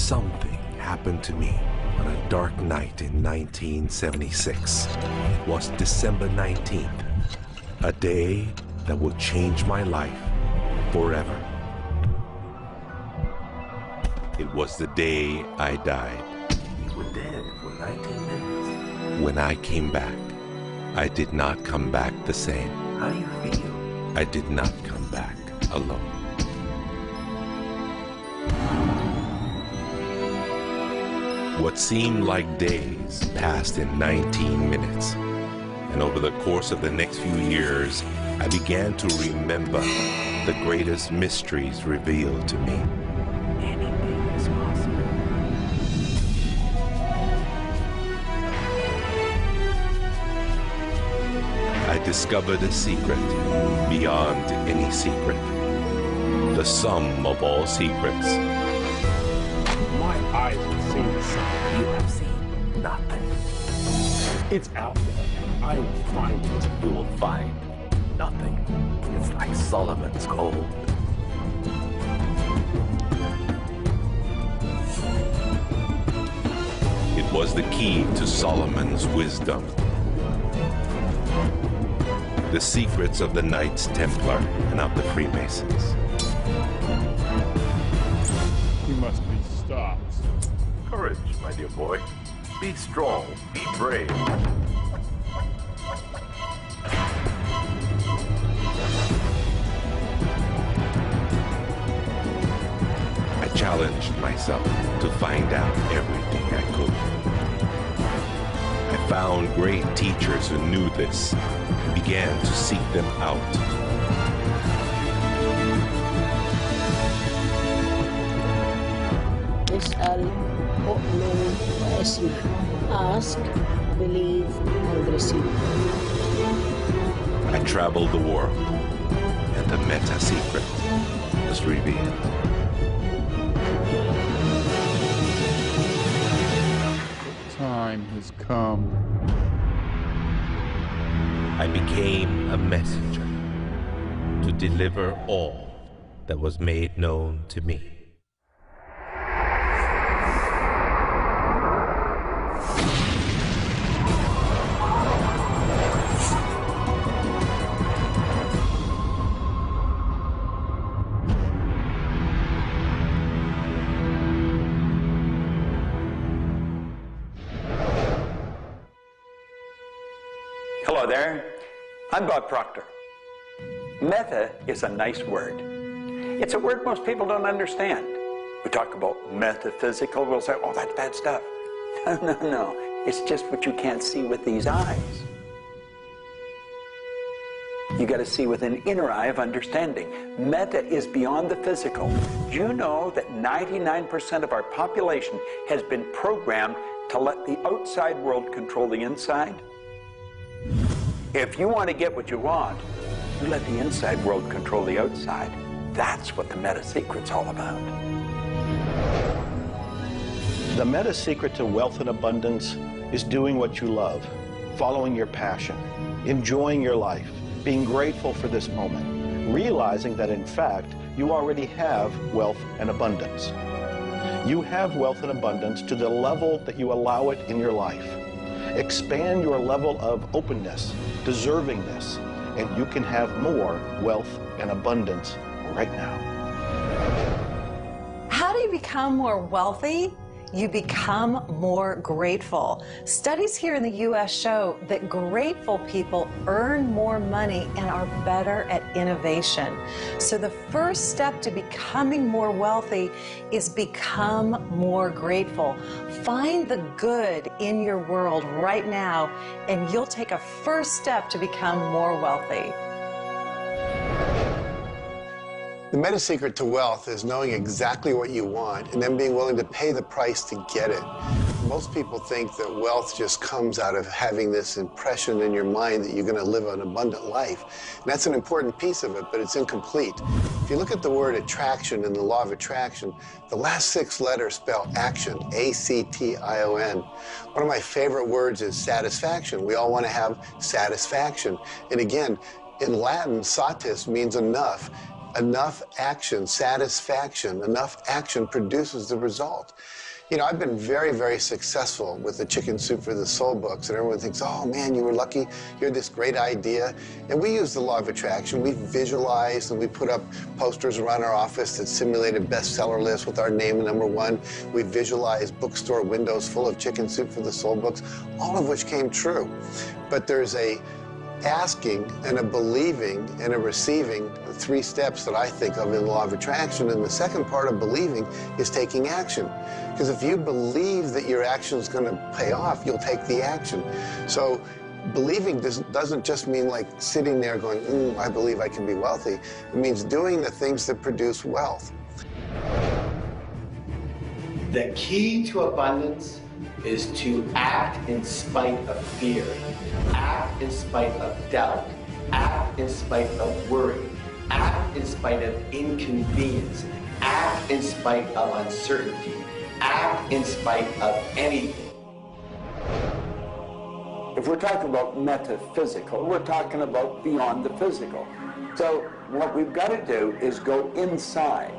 Something happened to me on a dark night in 1976. It was December 19th, a day that would change my life forever. It was the day I died. You were dead for 19 minutes. When I came back, I did not come back the same. How do you feel? I did not come back alone. What seemed like days passed in 19 minutes. And over the course of the next few years, I began to remember the greatest mysteries revealed to me. Anything is possible. I discovered a secret beyond any secret. The sum of all secrets. My eyes have seen the sun. You have seen nothing. It's out there. I will find it. You will find nothing. It's like Solomon's gold. It was the key to Solomon's wisdom. The secrets of the Knights Templar and of the Freemasons. He must be stopped. Courage, my dear boy. Be strong, be brave. I challenged myself to find out everything I could. I found great teachers who knew this and began to seek them out. اسأل أؤمن واسمع. Ask, believe, and receive. I traveled the world, and the meta secret was revealed. Time has come. I became a messenger to deliver all that was made known to me. Hello there, I'm Bob Proctor. Meta is a nice word. It's a word most people don't understand. We talk about metaphysical, we'll say, oh, that's bad stuff. No, it's just what you can't see with these eyes. You got to see with an inner eye of understanding. Meta is beyond the physical. Do you know that 99% of our population has been programmed to let the outside world control the inside? If you want to get what you want, you let the inside world control the outside. That's what the meta secret's all about. The meta secret to wealth and abundance is doing what you love, following your passion, enjoying your life, being grateful for this moment, realizing that in fact you already have wealth and abundance. You have wealth and abundance to the level that you allow it in your life. Expand your level of openness, deservingness, and you can have more wealth and abundance right now. How do you become more wealthy? You become more grateful. Studies here in the U.S. show that grateful people earn more money and are better at innovation. So the first step to becoming more wealthy is become more grateful. Find the good in your world right now, and you'll take a first step to become more wealthy. The meta secret to wealth is knowing exactly what you want and then being willing to pay the price to get it. Most people think that wealth just comes out of having this impression in your mind that you're going to live an abundant life. And that's an important piece of it, but it's incomplete. If you look at the word attraction in the law of attraction, the last 6 letters spell action, A-C-T-I-O-N. One of my favorite words is satisfaction. We all want to have satisfaction. And again, in Latin, satis means enough. enough action, satisfaction, enough action produces the result. You know, I've been very, very successful with the Chicken Soup for the Soul books, and everyone thinks, oh man, you were lucky, you had this great idea. And we use the law of attraction. We visualize and we put up posters around our office that simulated bestseller lists with our name #1. We visualize bookstore windows full of Chicken Soup for the Soul books, all of which came true. But there's a asking and a believing and a receiving, the 3 steps that I think of in the law of attraction. And the second part of believing is taking action. Because if you believe that your action is going to pay off, you'll take the action. So believing doesn't just mean like sitting there going, I believe I can be wealthy. It means doing the things that produce wealth. The key to abundance is to act in spite of fear, act in spite of doubt, act in spite of worry, act in spite of inconvenience, act in spite of uncertainty, act in spite of anything. If we're talking about metaphysical, we're talking about beyond the physical. So what we've got to do is go inside.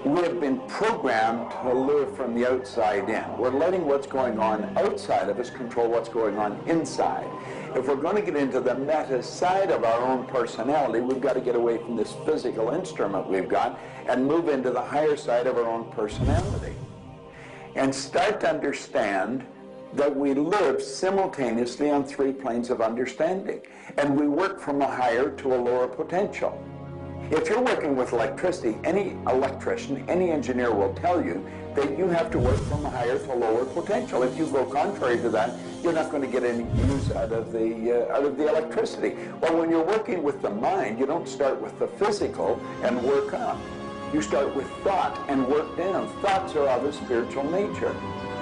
We have been programmed to live from the outside in. We're letting what's going on outside of us control what's going on inside. If we're going to get into the meta side of our own personality, we've got to get away from this physical instrument we've got and move into the higher side of our own personality. And start to understand that we live simultaneously on 3 planes of understanding. And we work from a higher to a lower potential. If you're working with electricity, any electrician, any engineer will tell you that you have to work from a higher to lower potential. If you go contrary to that, you're not going to get any use out of the electricity. Well, when you're working with the mind, you don't start with the physical and work up. You start with thought and work down. Thoughts are of a spiritual nature.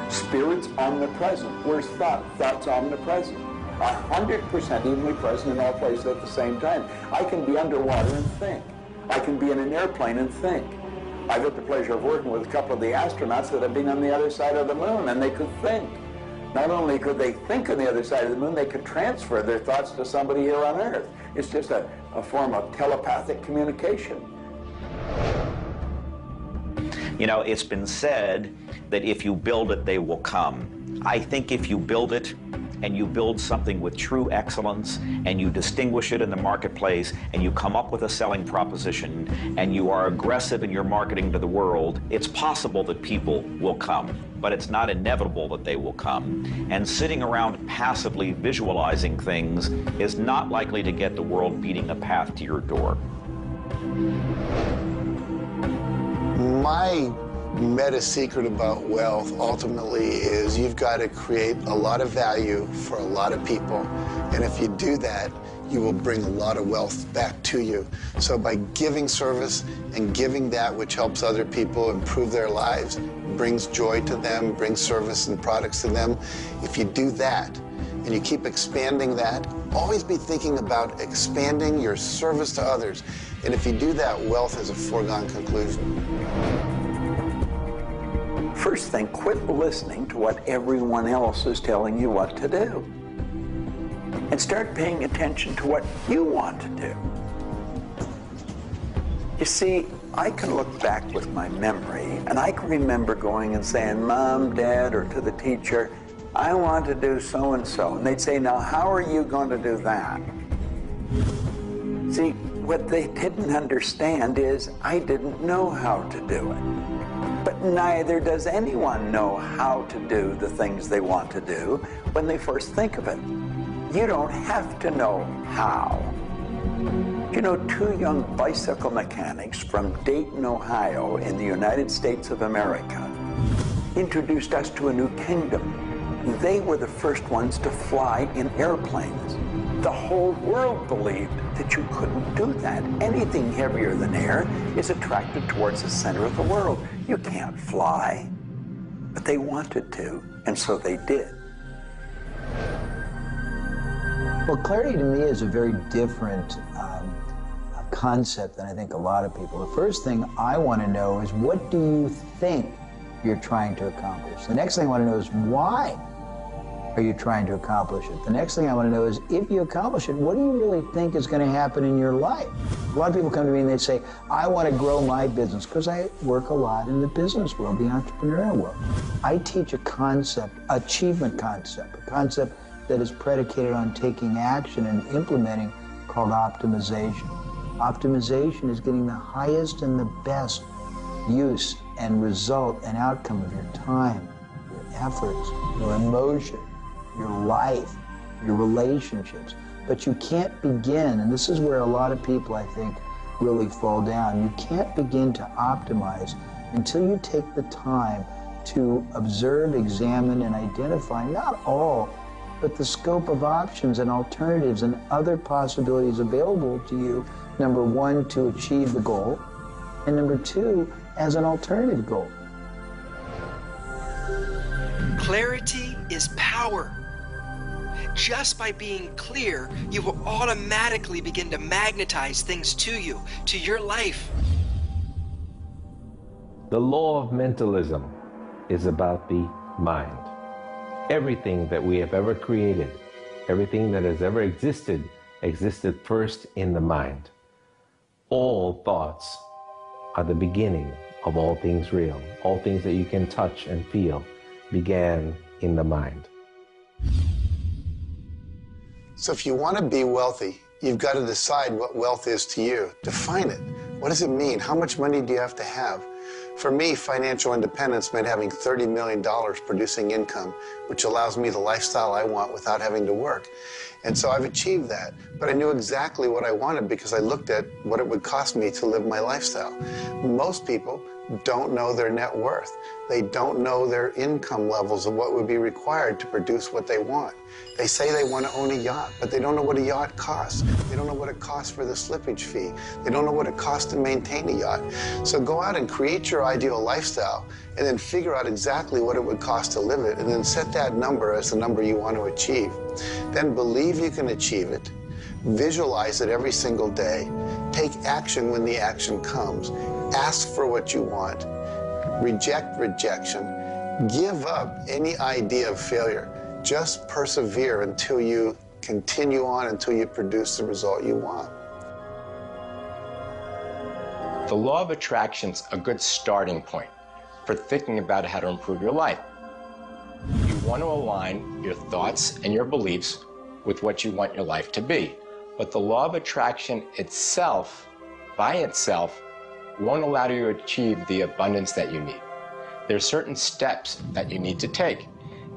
Spirit's omnipresent. Where's thought? Thought's omnipresent. 100% evenly present in all places at the same time. I can be underwater and think. I can be in an airplane and think. I've had the pleasure of working with a couple of the astronauts that have been on the other side of the moon, and they could think. Not only could they think on the other side of the moon, they could transfer their thoughts to somebody here on Earth. It's just a form of telepathic communication. You know, it's been said that if you build it, they will come. I think if you build it, and you build something with true excellence, and you distinguish it in the marketplace, and you come up with a selling proposition, and you are aggressive in your marketing to the world, it's possible that people will come, but it's not inevitable that they will come. And sitting around passively visualizing things is not likely to get the world beating a path to your door. My meta secret about wealth ultimately is you've got to create a lot of value for a lot of people. And if you do that, you will bring a lot of wealth back to you. So by giving service and giving that which helps other people improve their lives, brings joy to them, brings service and products to them, if you do that and you keep expanding that, always be thinking about expanding your service to others. And if you do that, wealth is a foregone conclusion. First thing, quit listening to what everyone else is telling you what to do. And start paying attention to what you want to do. You see, I can look back with my memory, and I can remember going and saying, Mom, Dad, or to the teacher, I want to do so-and-so. And they'd say, now, how are you going to do that? See, what they didn't understand is I didn't know how to do it. But neither does anyone know how to do the things they want to do when they first think of it. You don't have to know how. You know, 2 young bicycle mechanics from Dayton, Ohio, in the United States of America, introduced us to a new kingdom. They were the first ones to fly in airplanes. The whole world believed that you couldn't do that. Anything heavier than air is attracted towards the center of the world. You can't fly. But they wanted to, and so they did. Well, clarity to me is a very different concept than I think a lot of people. The first thing I want to know is, what do you think you're trying to accomplish? The next thing I want to know is, why are you trying to accomplish it? The next thing I want to know is, if you accomplish it, what do you really think is going to happen in your life? A lot of people come to me and they say, I want to grow my business, because I work a lot in the business world, the entrepreneurial world. I teach a concept, achievement concept, a concept that is predicated on taking action and implementing, called optimization. Optimization is getting the highest and the best use and result and outcome of your time, your efforts, your emotion, your life, your relationships. But you can't begin, and this is where a lot of people, I think, really fall down. You can't begin to optimize until you take the time to observe, examine, and identify not all, but the scope of options and alternatives and other possibilities available to you, number one, to achieve the goal, and number two, as an alternative goal. Clarity is power. Just by being clear, you will automatically begin to magnetize things to you, to your life. The law of mentalism is about the mind. Everything that we have ever created, everything that has ever existed first in the mind. All thoughts are the beginning of all things real. All things that you can touch and feel began in the mind. So if you want to be wealthy, you've got to decide what wealth is to you. Define it. What does it mean? How much money do you have to have? For me, financial independence meant having $30 million producing income, which allows me the lifestyle I want without having to work. And so I've achieved that. But I knew exactly what I wanted because I looked at what it would cost me to live my lifestyle. Most people don't know their net worth. They don't know their income levels of what would be required to produce what they want. They say they want to own a yacht, but they don't know what a yacht costs. They don't know what it costs for the slippage fee. They don't know what it costs to maintain a yacht. So go out and create your ideal lifestyle and then figure out exactly what it would cost to live it, and then set that number as the number you want to achieve. Then believe you can achieve it. Visualize it every single day. Take action when the action comes. Ask for what you want. Reject rejection. Give up any idea of failure. Just persevere until you continue on, until you produce the result you want. The law of attraction's a good starting point for thinking about how to improve your life. You want to align your thoughts and your beliefs with what you want your life to be. But the law of attraction itself, by itself, won't allow you to achieve the abundance that you need. There are certain steps that you need to take,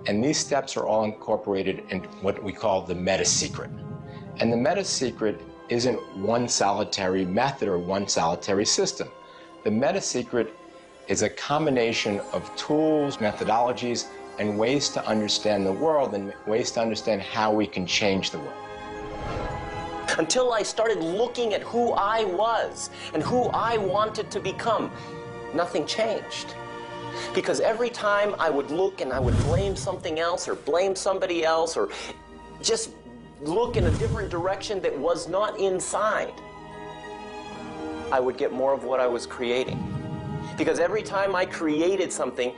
and these steps are all incorporated in what we call the meta secret. And the meta secret isn't one solitary method or one solitary system. The meta secret is a combination of tools, methodologies, and ways to understand the world and ways to understand how we can change the world. Until I started looking at who I was and who I wanted to become, nothing changed. Because every time I would look and I would blame something else or blame somebody else or just look in a different direction that was not inside, I would get more of what I was creating. Because every time I created something,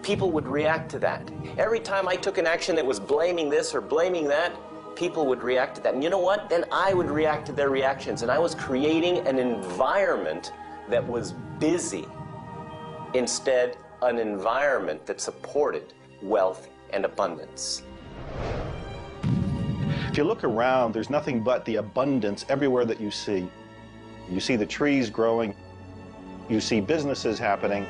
people would react to that. Every time I took an action that was blaming this or blaming that, people would react to that. And you know what? Then I would react to their reactions. And I was creating an environment that was busy. Instead, an environment that supported wealth and abundance. If you look around, there's nothing but the abundance everywhere that you see. You see the trees growing. You see businesses happening.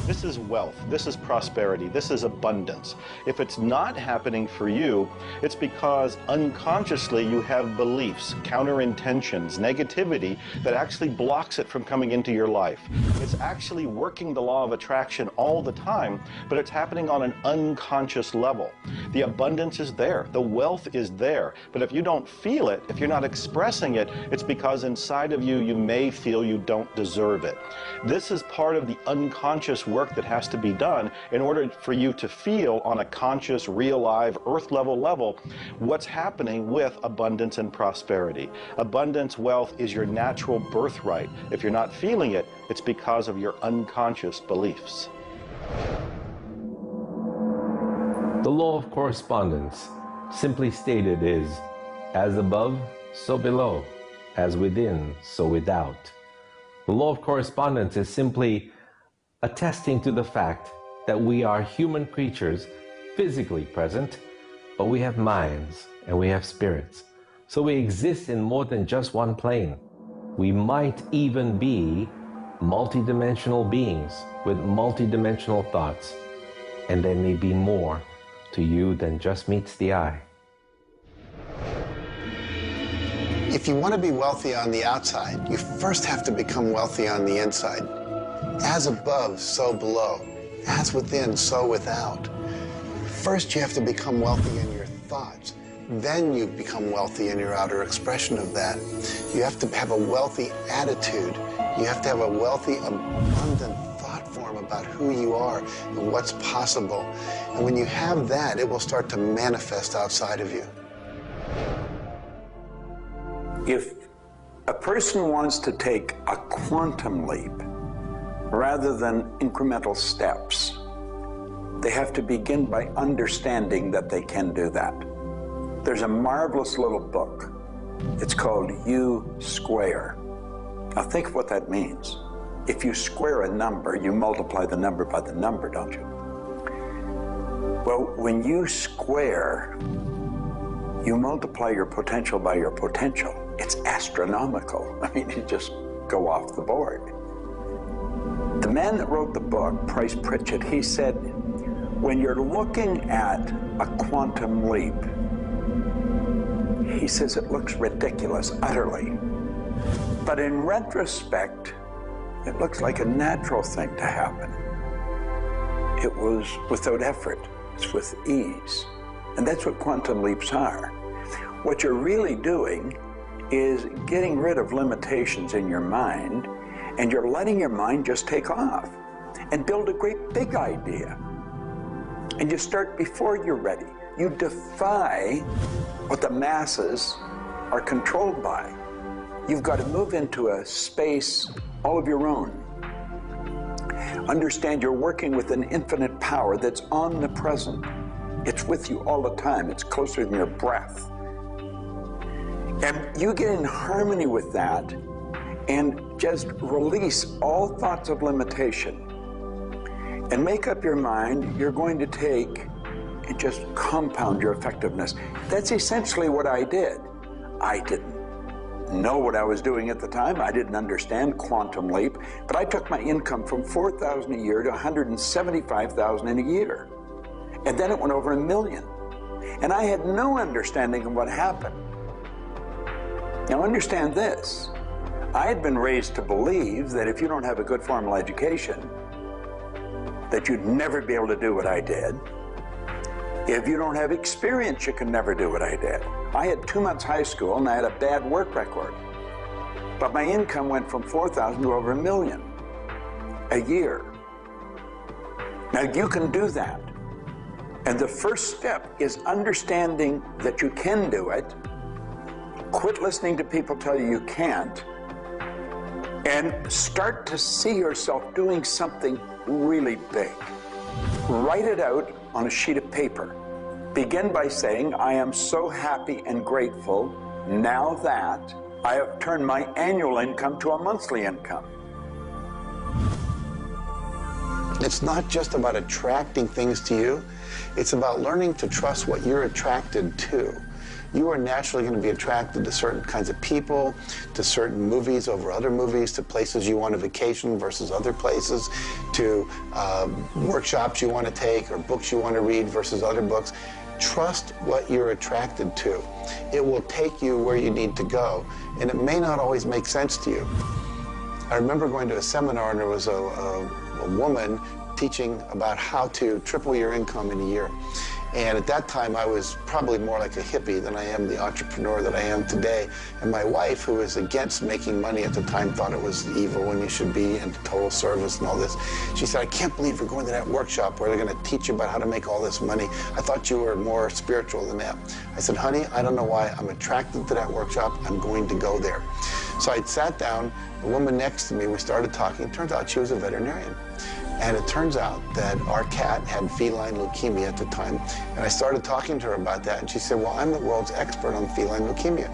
This is wealth, this is prosperity, this is abundance. If it's not happening for you, it's because unconsciously you have beliefs, counter-intentions, negativity that actually blocks it from coming into your life. It's actually working the law of attraction all the time, but it's happening on an unconscious level. The abundance is there, the wealth is there, but if you don't feel it, if you're not expressing it, it's because inside of you, you may feel you don't deserve it. This is part of the unconscious work that has to be done in order for you to feel on a conscious, real, live, earth-level level what's happening with abundance and prosperity. Abundance, wealth is your natural birthright. If you're not feeling it, it's because of your unconscious beliefs. The law of correspondence, simply stated, is as above, so below, as within, so without. The law of correspondence is simply attesting to the fact that we are human creatures physically present, but we have minds and we have spirits. So we exist in more than just one plane. We might even be multidimensional beings with multidimensional thoughts, and there may be more to you than just meets the eye. If you want to be wealthy on the outside, you first have to become wealthy on the inside. As above, so below. As within, so without. First, you have to become wealthy in your thoughts. Then you become wealthy in your outer expression of that. You have to have a wealthy attitude. You have to have a wealthy, abundant thought form about who you are and what's possible. And when you have that, it will start to manifest outside of you. If a person wants to take a quantum leap rather than incremental steps, they have to begin by understanding that they can do that. There's a marvelous little book. It's called U Square. Now think of what that means. If you square a number, you multiply the number by the number, don't you? Well, when you square, you multiply your potential by your potential. It's astronomical. I mean, you just go off the board. The man that wrote the book, Price Pritchett, he said, when you're looking at a quantum leap, he says it looks ridiculous, utterly. But in retrospect, it looks like a natural thing to happen. It was without effort. It's with ease. And that's what quantum leaps are. What you're really doing is getting rid of limitations in your mind, and you're letting your mind just take off and build a great big idea. And you start before you're ready. You defy what the masses are controlled by. You've got to move into a space all of your own. Understand you're working with an infinite power that's omnipresent. It's with you all the time. It's closer than your breath. And you get in harmony with that and just release all thoughts of limitation and make up your mind you're going to take and just compound your effectiveness. That's essentially what I did. I didn't know what I was doing at the time. I didn't understand quantum leap, but I took my income from $4,000 a year to $175,000 in a year. And then it went over $1 million. And I had no understanding of what happened. Now understand this. I had been raised to believe that if you don't have a good formal education, that you'd never be able to do what I did. If you don't have experience, you can never do what I did. I had 2 months high school and I had a bad work record. But my income went from $4,000 to over $1 million a year. Now you can do that. And the first step is understanding that you can do it. Quit listening to people tell you you can't. And start to see yourself doing something really big. Write it out on a sheet of paper. Begin by saying, I am so happy and grateful now that I have turned my annual income to a monthly income. It's not just about attracting things to you. It's about learning to trust what you're attracted to. You are naturally going to be attracted to certain kinds of people, to certain movies over other movies, to places you want to vacation versus other places, to workshops you want to take or books you want to read versus other books. Trust what you're attracted to. It will take you where you need to go, and it may not always make sense to you. I remember going to a seminar, and there was a woman teaching about how to triple your income in a year. And at that time, I was probably more like a hippie than I am the entrepreneur that I am today. And my wife, who was against making money at the time, thought it was evil when you should be in total service and all this. She said, I can't believe you're going to that workshop where they're going to teach you about how to make all this money. I thought you were more spiritual than that. I said, honey, I don't know why. I'm attracted to that workshop. I'm going to go there. So I sat down. The woman next to me, we started talking. Turns out she was a veterinarian. And it turns out that our cat had feline leukemia at the time. And I started talking to her about that, and she said, well, I'm the world's expert on feline leukemia.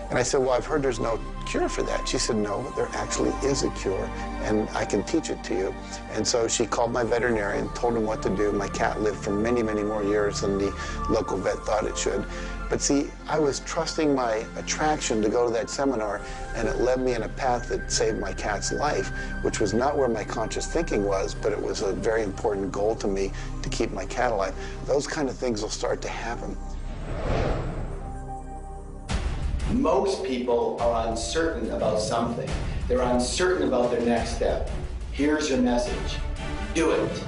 And I said, well, I've heard there's no cure for that. She said, no, there actually is a cure, and I can teach it to you. And so she called my veterinarian, told him what to do. My cat lived for many, many more years than the local vet thought it should. But see, I was trusting my attraction to go to that seminar, and it led me in a path that saved my cat's life, which was not where my conscious thinking was, but it was a very important goal to me to keep my cat alive. Those kind of things will start to happen. Most people are uncertain about something. They're uncertain about their next step. Here's your message. Do it.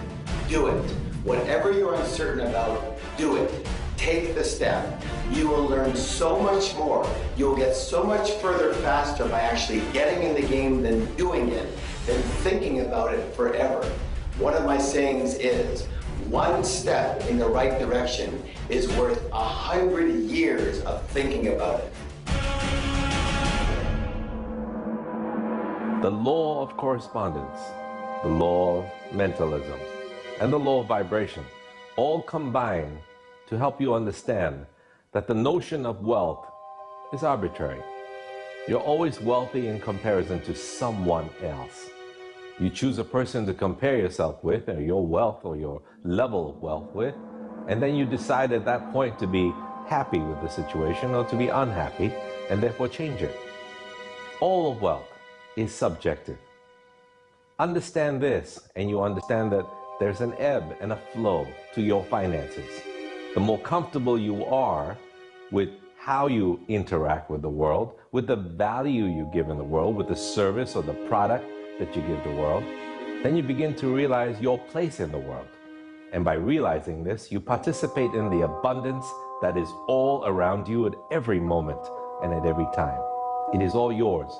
Do it. Whatever you're uncertain about, do it. Take the step. You will learn so much more. You'll get so much further faster by actually getting in the game than doing it, than thinking about it forever. One of my sayings is, one step in the right direction is worth 100 years of thinking about it. The law of correspondence, the law of mentalism, and the law of vibration all combine to help you understand that the notion of wealth is arbitrary. You're always wealthy in comparison to someone else. You choose a person to compare yourself with, or your wealth or your level of wealth with, and then you decide at that point to be happy with the situation or to be unhappy, and therefore change it. All of wealth is subjective. Understand this, and you understand that there's an ebb and a flow to your finances. The more comfortable you are with how you interact with the world, with the value you give in the world, with the service or the product that you give the world, then you begin to realize your place in the world. And by realizing this, you participate in the abundance that is all around you at every moment and at every time. It is all yours.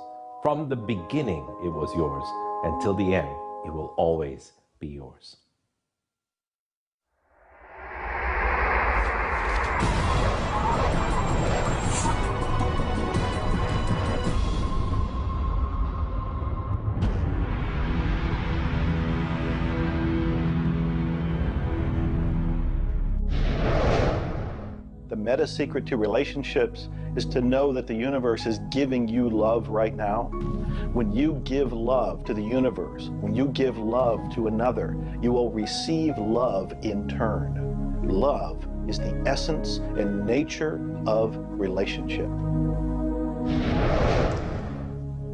From the beginning, it was yours. Until the end, it will always be yours. The meta secret to relationships is to know that the universe is giving you love right now. When you give love to the universe, when you give love to another, you will receive love in turn. Love is the essence and nature of relationship.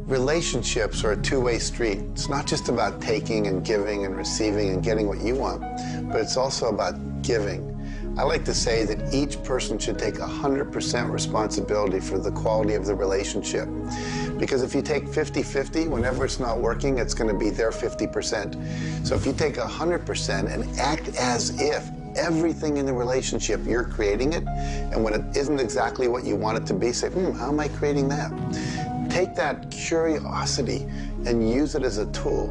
Relationships are a two-way street. It's not just about taking and giving and receiving and getting what you want, but it's also about giving. I like to say that each person should take 100% responsibility for the quality of the relationship. Because if you take 50-50, whenever it's not working, it's going to be their 50%. So if you take 100% and act as if everything in the relationship, you're creating it, and when it isn't exactly what you want it to be, say, how am I creating that? Take that curiosity and use it as a tool.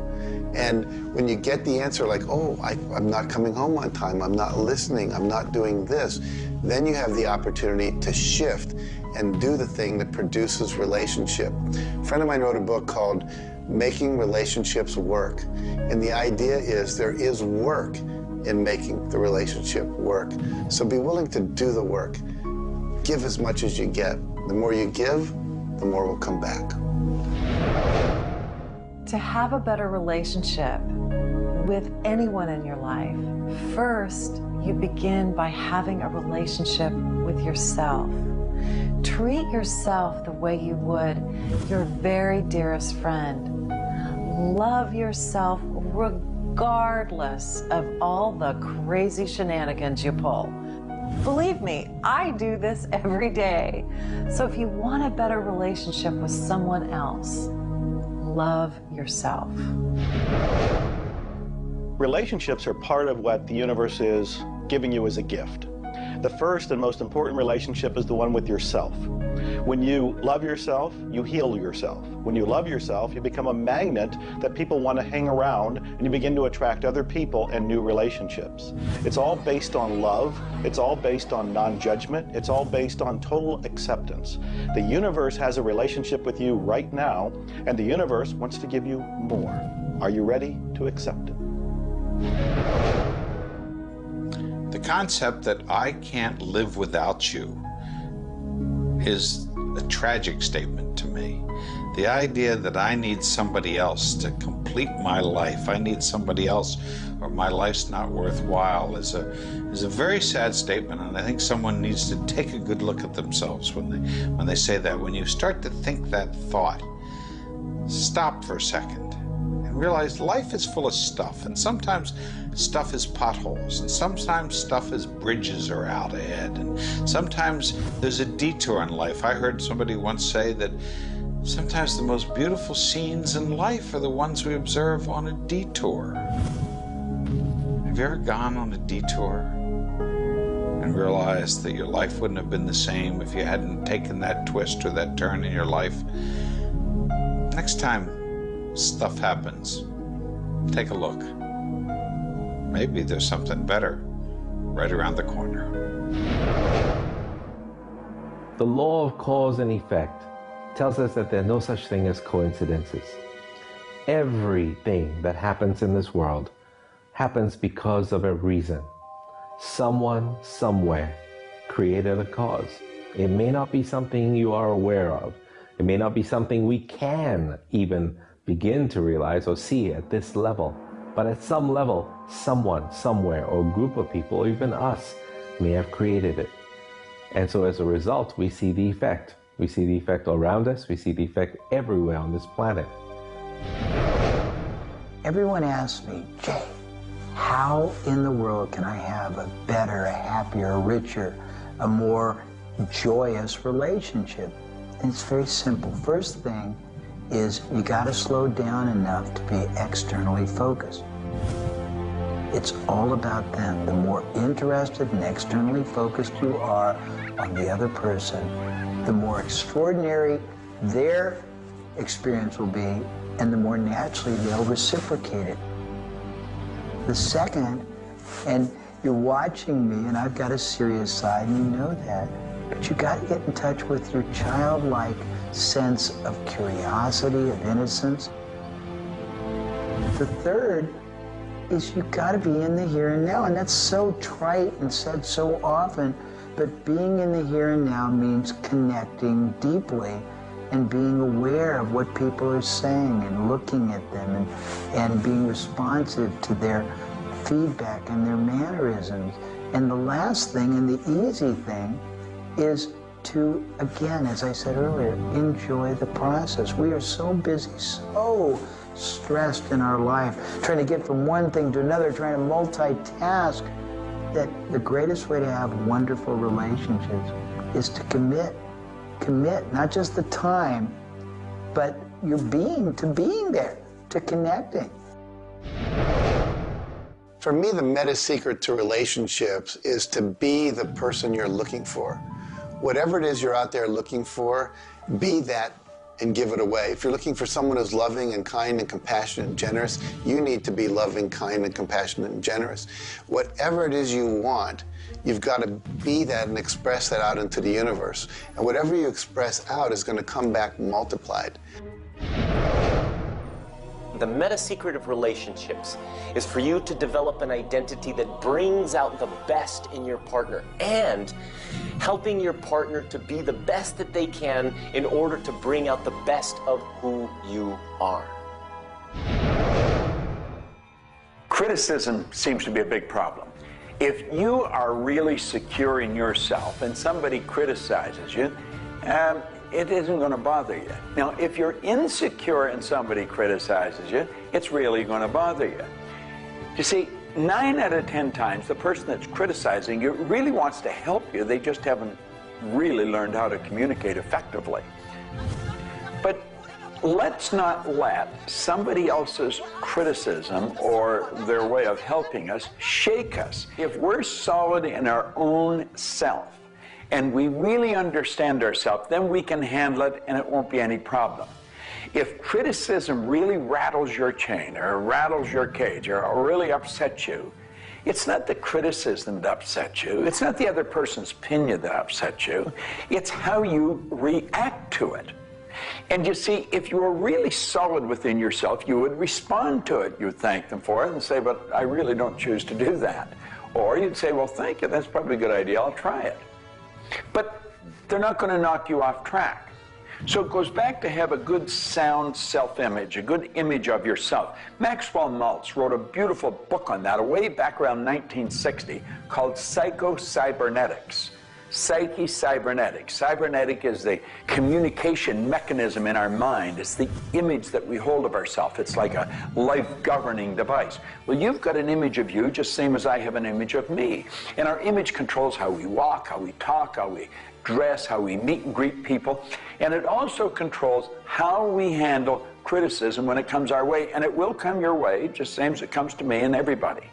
And when you get the answer like, oh, I'm not coming home on time, I'm not listening, I'm not doing this, then you have the opportunity to shift and do the thing that produces relationship. A friend of mine wrote a book called Making Relationships Work. And the idea is there is work in making the relationship work. So be willing to do the work. Give as much as you get. The more you give, the more will come back. To have a better relationship with anyone in your life, first, you begin by having a relationship with yourself. Treat yourself the way you would your very dearest friend. Love yourself regardless of all the crazy shenanigans you pull. Believe me, I do this every day. So if you want a better relationship with someone else, love yourself. Relationships are part of what the universe is giving you as a gift. The first and most important relationship is the one with yourself. When you love yourself, you heal yourself. When you love yourself, you become a magnet that people want to hang around, and you begin to attract other people and new relationships. It's all based on love. It's all based on non-judgment. It's all based on total acceptance. The universe has a relationship with you right now, and the universe wants to give you more. Are you ready to accept it? The concept that I can't live without you is a tragic statement to me. The idea that I need somebody else to complete my life, I need somebody else or my life's not worthwhile is a very sad statement, and I think someone needs to take a good look at themselves when they say that. When you start to think that thought, stop for a second and realize life is full of stuff, and sometimes stuff is potholes, and sometimes stuff is bridges are out ahead, and sometimes there's a detour in life. I heard somebody once say that sometimes the most beautiful scenes in life are the ones we observe on a detour. Have you ever gone on a detour and realized that your life wouldn't have been the same if you hadn't taken that twist or that turn in your life? Next time stuff happens, take a look. Maybe there's something better right around the corner. The law of cause and effect tells us that there's no such thing as coincidences. Everything that happens in this world happens because of a reason. Someone, somewhere, created a cause. It may not be something you are aware of. It may not be something we can even begin to realize or see at this level. But at some level, someone, somewhere, or a group of people, or even us, may have created it. And so as a result, we see the effect. We see the effect around us. We see the effect everywhere on this planet. Everyone asks me, Jay, how in the world can I have a better, a happier, a richer, a more joyous relationship? And it's very simple. First thing is you got to slow down enough to be externally focused. It's all about them. The more interested and externally focused you are on the other person, the more extraordinary their experience will be, and the more naturally they'll reciprocate it. The second, and you're watching me, and I've got a serious side, and you know that, but you got to get in touch with your childlike sense of curiosity, of innocence. The third is you got to be in the here and now, and that's so trite and said so often, but being in the here and now means connecting deeply and being aware of what people are saying and looking at them and being responsive to their feedback and their mannerisms. And the last thing, and the easy thing, is to, again, as I said earlier, enjoy the process. We are so busy, so stressed in our life, trying to get from one thing to another, trying to multitask, that the greatest way to have wonderful relationships is to commit, not just the time, but your being, to being there, to connecting. For me, the meta secret to relationships is to be the person you're looking for. Whatever it is you're out there looking for, be that and give it away. If you're looking for someone who's loving and kind and compassionate and generous, you need to be loving, kind, and compassionate and generous. Whatever it is you want, you've got to be that and express that out into the universe. And whatever you express out is going to come back multiplied. The meta secret of relationships is for you to develop an identity that brings out the best in your partner and helping your partner to be the best that they can in order to bring out the best of who you are. Criticism seems to be a big problem. If you are really secure in yourself and somebody criticizes you, it isn't going to bother you. Now, if you're insecure and somebody criticizes you, it's really going to bother you. You see, 9 out of 10 times, the person that's criticizing you really wants to help you. They just haven't really learned how to communicate effectively. But let's not let somebody else's criticism or their way of helping us shake us. If we're solid in our own self, and we really understand ourselves, then we can handle it and it won't be any problem. If criticism really rattles your chain or rattles your cage or really upsets you, it's not the criticism that upsets you. It's not the other person's opinion that upsets you. It's how you react to it. And you see, if you were really solid within yourself, you would respond to it. You would thank them for it and say, but I really don't choose to do that. Or you'd say, well, thank you, that's probably a good idea, I'll try it. But they're not going to knock you off track. So it goes back to have a good, sound self-image, a good image of yourself. Maxwell Maltz wrote a beautiful book on that way back around 1960 called Psycho-Cybernetics. Psyche-Cybernetic. Cybernetic is the communication mechanism in our mind. It's the image that we hold of ourselves. It's like a life-governing device. Well, you've got an image of you just same as I have an image of me. And our image controls how we walk, how we talk, how we dress, how we meet and greet people. And it also controls how we handle criticism when it comes our way. And it will come your way, just same as it comes to me and everybody.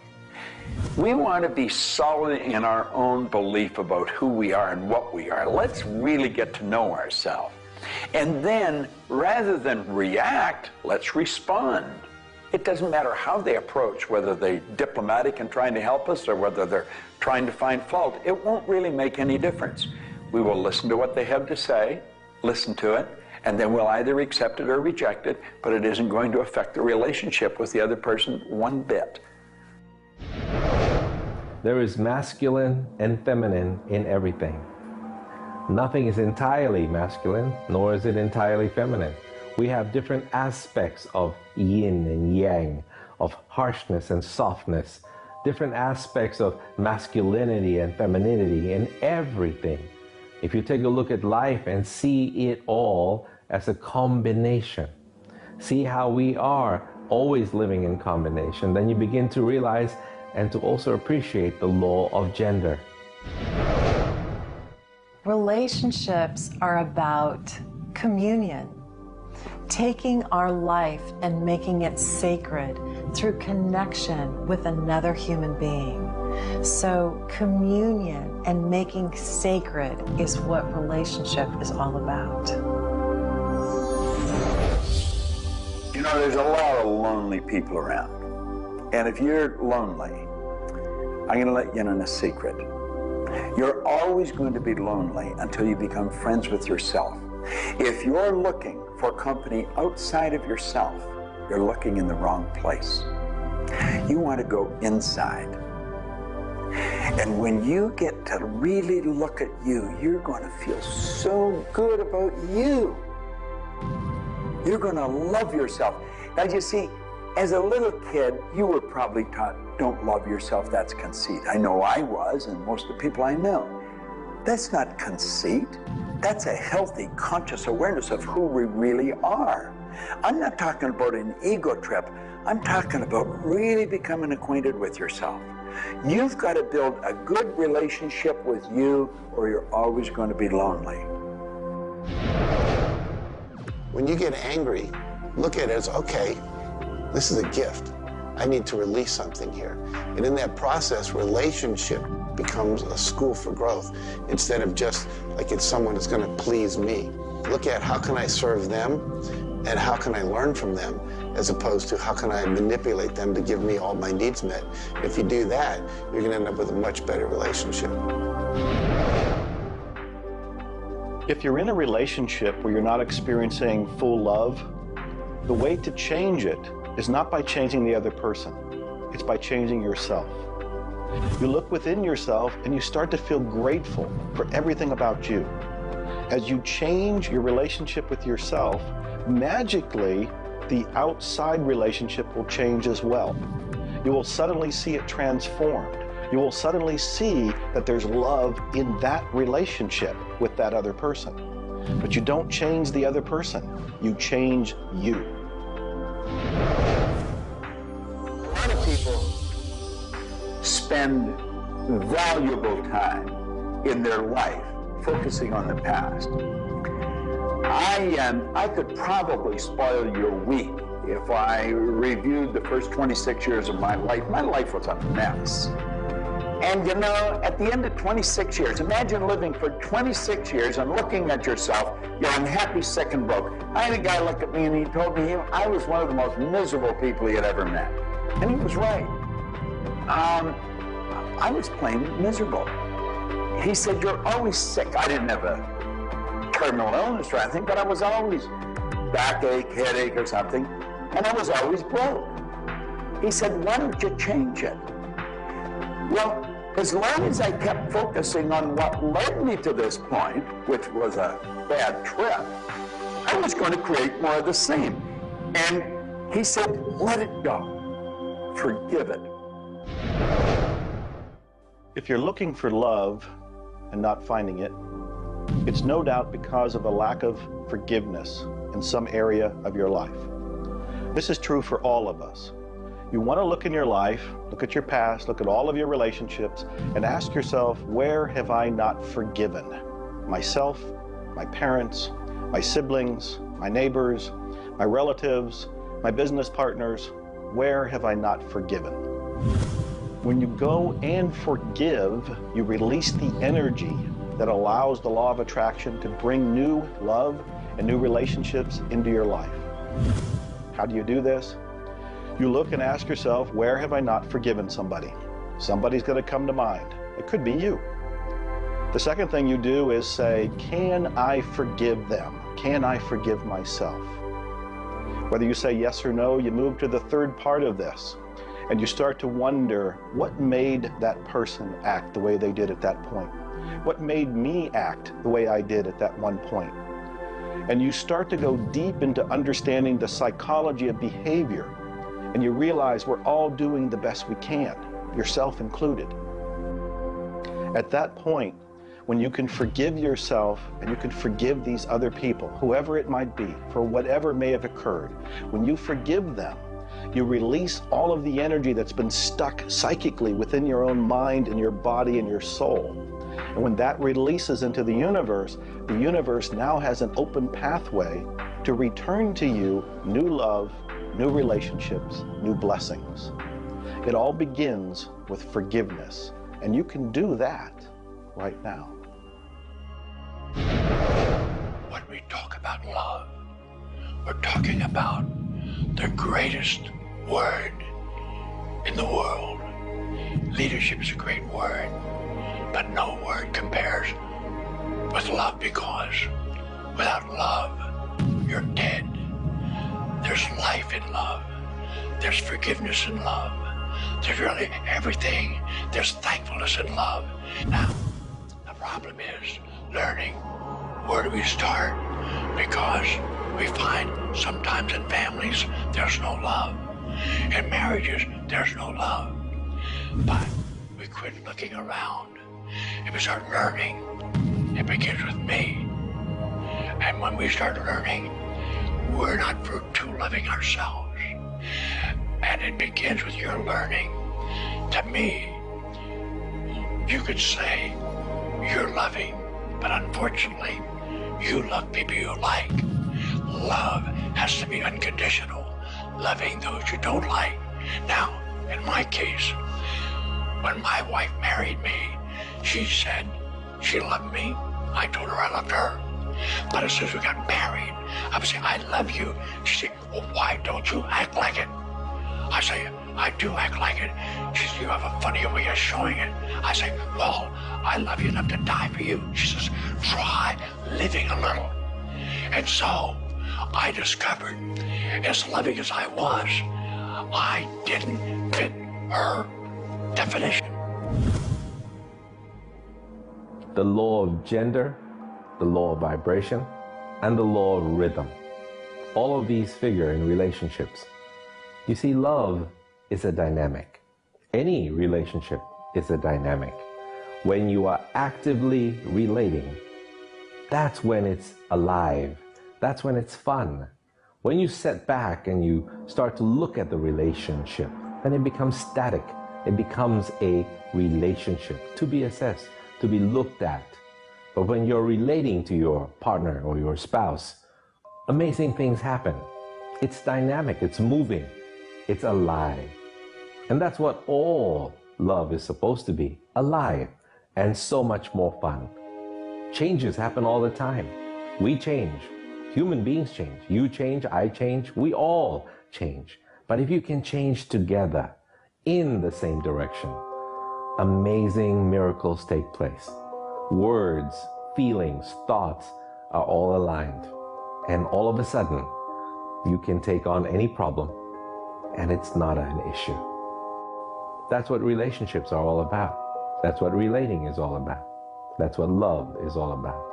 We want to be solid in our own belief about who we are and what we are. Let's really get to know ourselves. And then, rather than react, let's respond. It doesn't matter how they approach, whether they're diplomatic and trying to help us or whether they're trying to find fault. It won't really make any difference. We will listen to what they have to say, listen to it, and then we'll either accept it or reject it, but it isn't going to affect the relationship with the other person one bit. There is masculine and feminine in everything. Nothing is entirely masculine, nor is it entirely feminine. We have different aspects of yin and yang, of harshness and softness, different aspects of masculinity and femininity in everything. If you take a look at life and see it all as a combination, see how we are always living in combination, then you begin to realize and to also appreciate the law of gender. Relationships are about communion, taking our life and making it sacred through connection with another human being. So communion and making sacred is what relationship is all about. You know, there's a lot of lonely people around. And if you're lonely, I'm going to let you in on a secret. You're always going to be lonely until you become friends with yourself. If you're looking for company outside of yourself, you're looking in the wrong place. You want to go inside. And when you get to really look at you, you're going to feel so good about you. You're going to love yourself. Now, you see, as a little kid, you were probably taught, don't love yourself, that's conceit. I know I was, and most of the people I know. That's not conceit. That's a healthy, conscious awareness of who we really are. I'm not talking about an ego trip. I'm talking about really becoming acquainted with yourself. You've got to build a good relationship with you, or you're always going to be lonely. When you get angry, look at it as, okay, this is a gift. I need to release something here. And in that process, relationship becomes a school for growth instead of just like it's someone that's going to please me. Look at how can I serve them and how can I learn from them, as opposed to how can I manipulate them to give me all my needs met. If you do that, you're going to end up with a much better relationship. If you're in a relationship where you're not experiencing full love, the way to change it is not by changing the other person. It's by changing yourself. You look within yourself and you start to feel grateful for everything about you. As you change your relationship with yourself, magically, the outside relationship will change as well. You will suddenly see it transformed. You will suddenly see that there's love in that relationship with that other person. But you don't change the other person, you change you. A lot of people spend valuable time in their life focusing on the past. I could probably spoil your week if I reviewed the first 26 years of my life. My life was a mess. And you know, at the end of 26 years, imagine living for 26 years and looking at yourself, you're unhappy, sick, and broke. I had a guy look at me and he told me I was one of the most miserable people he had ever met. And he was right. I was plain miserable. He said, you're always sick. I didn't have a terminal illness or anything, but I was always backache, headache or something, and I was always broke. He said, why don't you change it? Well, as long as I kept focusing on what led me to this point, which was a bad trip, I was going to create more of the same. And he said, let it go. Forgive it. If you're looking for love and not finding it, it's no doubt because of a lack of forgiveness in some area of your life. This is true for all of us. You want to look in your life, look at your past, look at all of your relationships, and ask yourself, where have I not forgiven? Myself, my parents, my siblings, my neighbors, my relatives, my business partners, where have I not forgiven? When you go and forgive, you release the energy that allows the law of attraction to bring new love and new relationships into your life. How do you do this? You look and ask yourself, where have I not forgiven somebody? Somebody's going to come to mind. It could be you. The second thing you do is say, can I forgive them? Can I forgive myself? Whether you say yes or no, you move to the third part of this, and you start to wonder, what made that person act the way they did at that point? What made me act the way I did at that one point? And you start to go deep into understanding the psychology of behavior, and you realize we're all doing the best we can, yourself included. At that point, when you can forgive yourself and you can forgive these other people, whoever it might be, for whatever may have occurred, when you forgive them, you release all of the energy that's been stuck psychically within your own mind and your body and your soul. And when that releases into the universe now has an open pathway to return to you new love, new relationships, new blessings. It all begins with forgiveness, and you can do that right now. When we talk about love, we're talking about the greatest word in the world. Leadership is a great word, but no word compares with love, because without love, you're dead. There's life in love. There's forgiveness in love. There's really everything. There's thankfulness in love. Now, the problem is learning where do we start, because we find sometimes in families there's no love. In marriages, there's no love. But we quit looking around and we start learning. It begins with me. And when we start learning, we're not too loving ourselves. And it begins with your learning. To me, you could say you're loving, but unfortunately, you love people you like. Love has to be unconditional, loving those you don't like. Now, in my case, when my wife married me, she said she loved me. I told her I loved her. But as soon as we got married, I would say, I love you. She said, well, why don't you act like it? I say, I do act like it. She says, you have a funny way of showing it. I say, well, I love you enough to die for you. She says, try living a little. And so I discovered, as loving as I was, I didn't fit her definition. The law of gender, the law of vibration, and the law of rhythm. All of these figure in relationships. You see, love is a dynamic. Any relationship is a dynamic. When you are actively relating, that's when it's alive. That's when it's fun. When you sit back and you start to look at the relationship, then it becomes static. It becomes a relationship to be assessed, to be looked at. But when you're relating to your partner or your spouse, amazing things happen. It's dynamic, it's moving, it's alive. And that's what all love is supposed to be, alive, and so much more fun. Changes happen all the time. We change. Human beings change. You change, I change, we all change. But if you can change together in the same direction, amazing miracles take place. Words, feelings, thoughts are all aligned. And all of a sudden, you can take on any problem and it's not an issue. That's what relationships are all about. That's what relating is all about. That's what love is all about.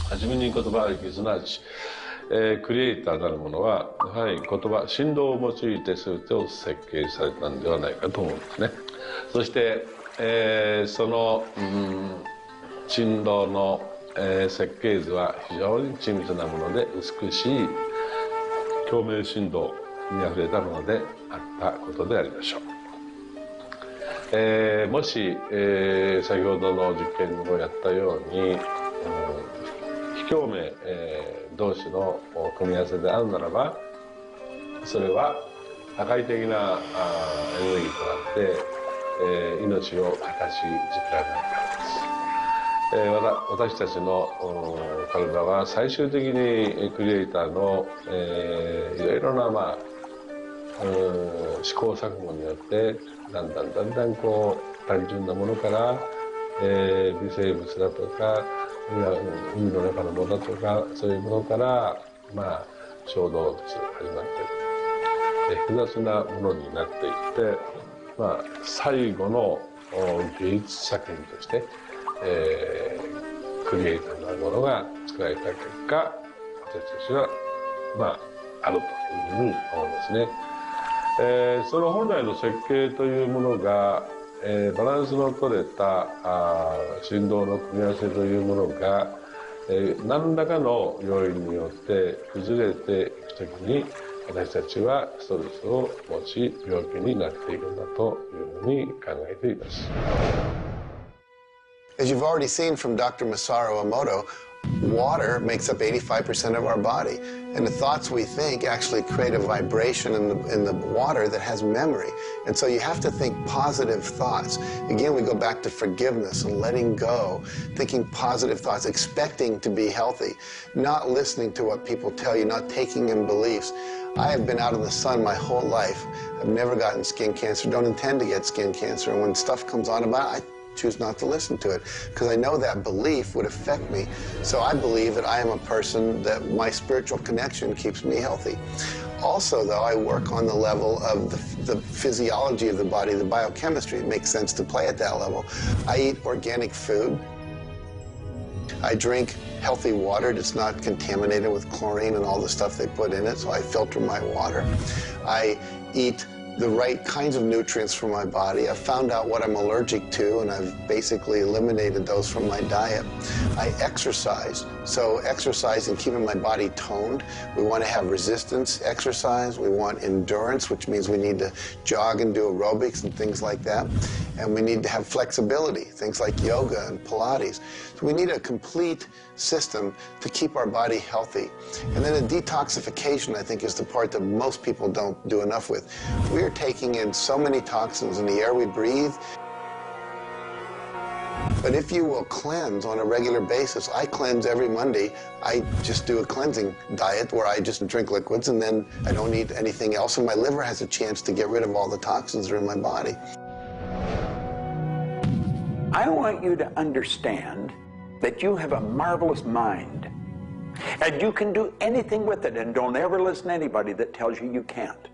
初めに言葉劇すなわち、クリエイターなるものはやはり言葉振動を用いて全てを設計されたんではないかと思うんですね。そして、その、振動の、設計図は非常に緻密なもので美しい共鳴振動にあふれたものであったことでありましょう。もし、先ほどの実験にもやったように、非共鳴、同士の組み合わせであるならば、それは破壊的なエネルギーとなって、命を形作られないからです。私たちの体は最終的にクリエイターの、いろいろな、試行錯誤によってだんだんこう単純なものから、微生物だとか海の中のものだとかそういうものから、小動物始まって複雑なものになっていって、最後の芸術作品として、クリエイターなものが作られた結果、私たちはあるというふうに思うんですね。その本来の設計というものが、バランスの取れた振動の組み合わせというものが、何らかの要因によって崩れていくときに私たちはストレスを持ち病気になっているんだというふうに考えています。As you've already seen from Dr. Masaru Emoto, water makes up 85% of our body, and the thoughts we think actually create a vibration in the water that has memory. And so you have to think positive thoughts. Again, we go back to forgiveness and letting go, thinking positive thoughts, expecting to be healthy, not listening to what people tell you, not taking in beliefs. I have been out in the sun my whole life. I've never gotten skin cancer, don't intend to get skin cancer, and when stuff comes on about it, I choose not to listen to it because I know that belief would affect me. So I believe that I am a person that my spiritual connection keeps me healthy. Also, though, I work on the level of the physiology of the body, the biochemistry. It makes sense to play at that level. I eat organic food. I drink healthy water that's not contaminated with chlorine and all the stuff they put in it, so I filter my water. I eat the right kinds of nutrients for my body. I've found out what I'm allergic to, and I've basically eliminated those from my diet. I exercise, so exercise and keeping my body toned. We want to have resistance exercise. We want endurance, which means we need to jog and do aerobics and things like that. And we need to have flexibility, things like yoga and Pilates. So we need a complete system to keep our body healthy. And then a detoxification, I think, is the part that most people don't do enough with. We are taking in so many toxins in the air we breathe. But if you will cleanse on a regular basis, I cleanse every Monday. I just do a cleansing diet where I just drink liquids and then I don't eat anything else, and my liver has a chance to get rid of all the toxins that are in my body. I want you to understand that you have a marvelous mind, and you can do anything with it, and don't ever listen to anybody that tells you you can't.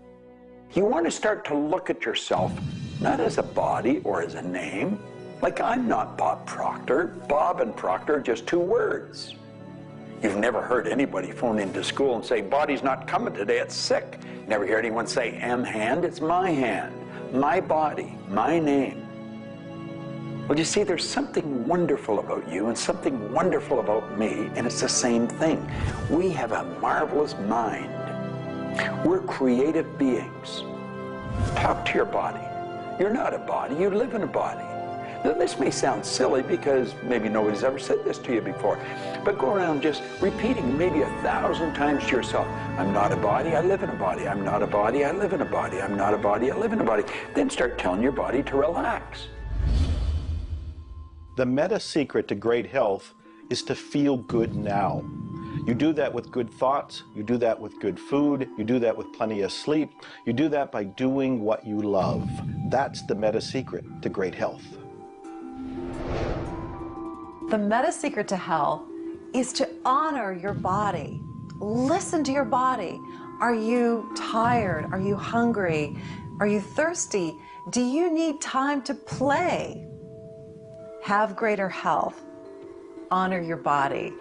You want to start to look at yourself not as a body or as a name. Like, I'm not Bob Proctor. Bob and Proctor are just two words. You've never heard anybody phone into school and say, body's not coming today, it's sick. Never hear anyone say, hand, it's my hand, my body, my name. Well, you see, there's something wonderful about you and something wonderful about me, and it's the same thing. We have a marvelous mind. We're creative beings. Talk to your body. You're not a body, you live in a body. Now, this may sound silly because maybe nobody's ever said this to you before, but go around just repeating maybe 1,000 times to yourself, I'm not a body, I live in a body. I'm not a body, I live in a body. I'm not a body, I live in a body. Then start telling your body to relax. The meta secret to great health is to feel good now. You do that with good thoughts, you do that with good food, you do that with plenty of sleep, you do that by doing what you love. That's the meta secret to great health. The meta secret to health is to honor your body. Listen to your body. Are you tired? Are you hungry? Are you thirsty? Do you need time to play? Have greater health. Honor your body.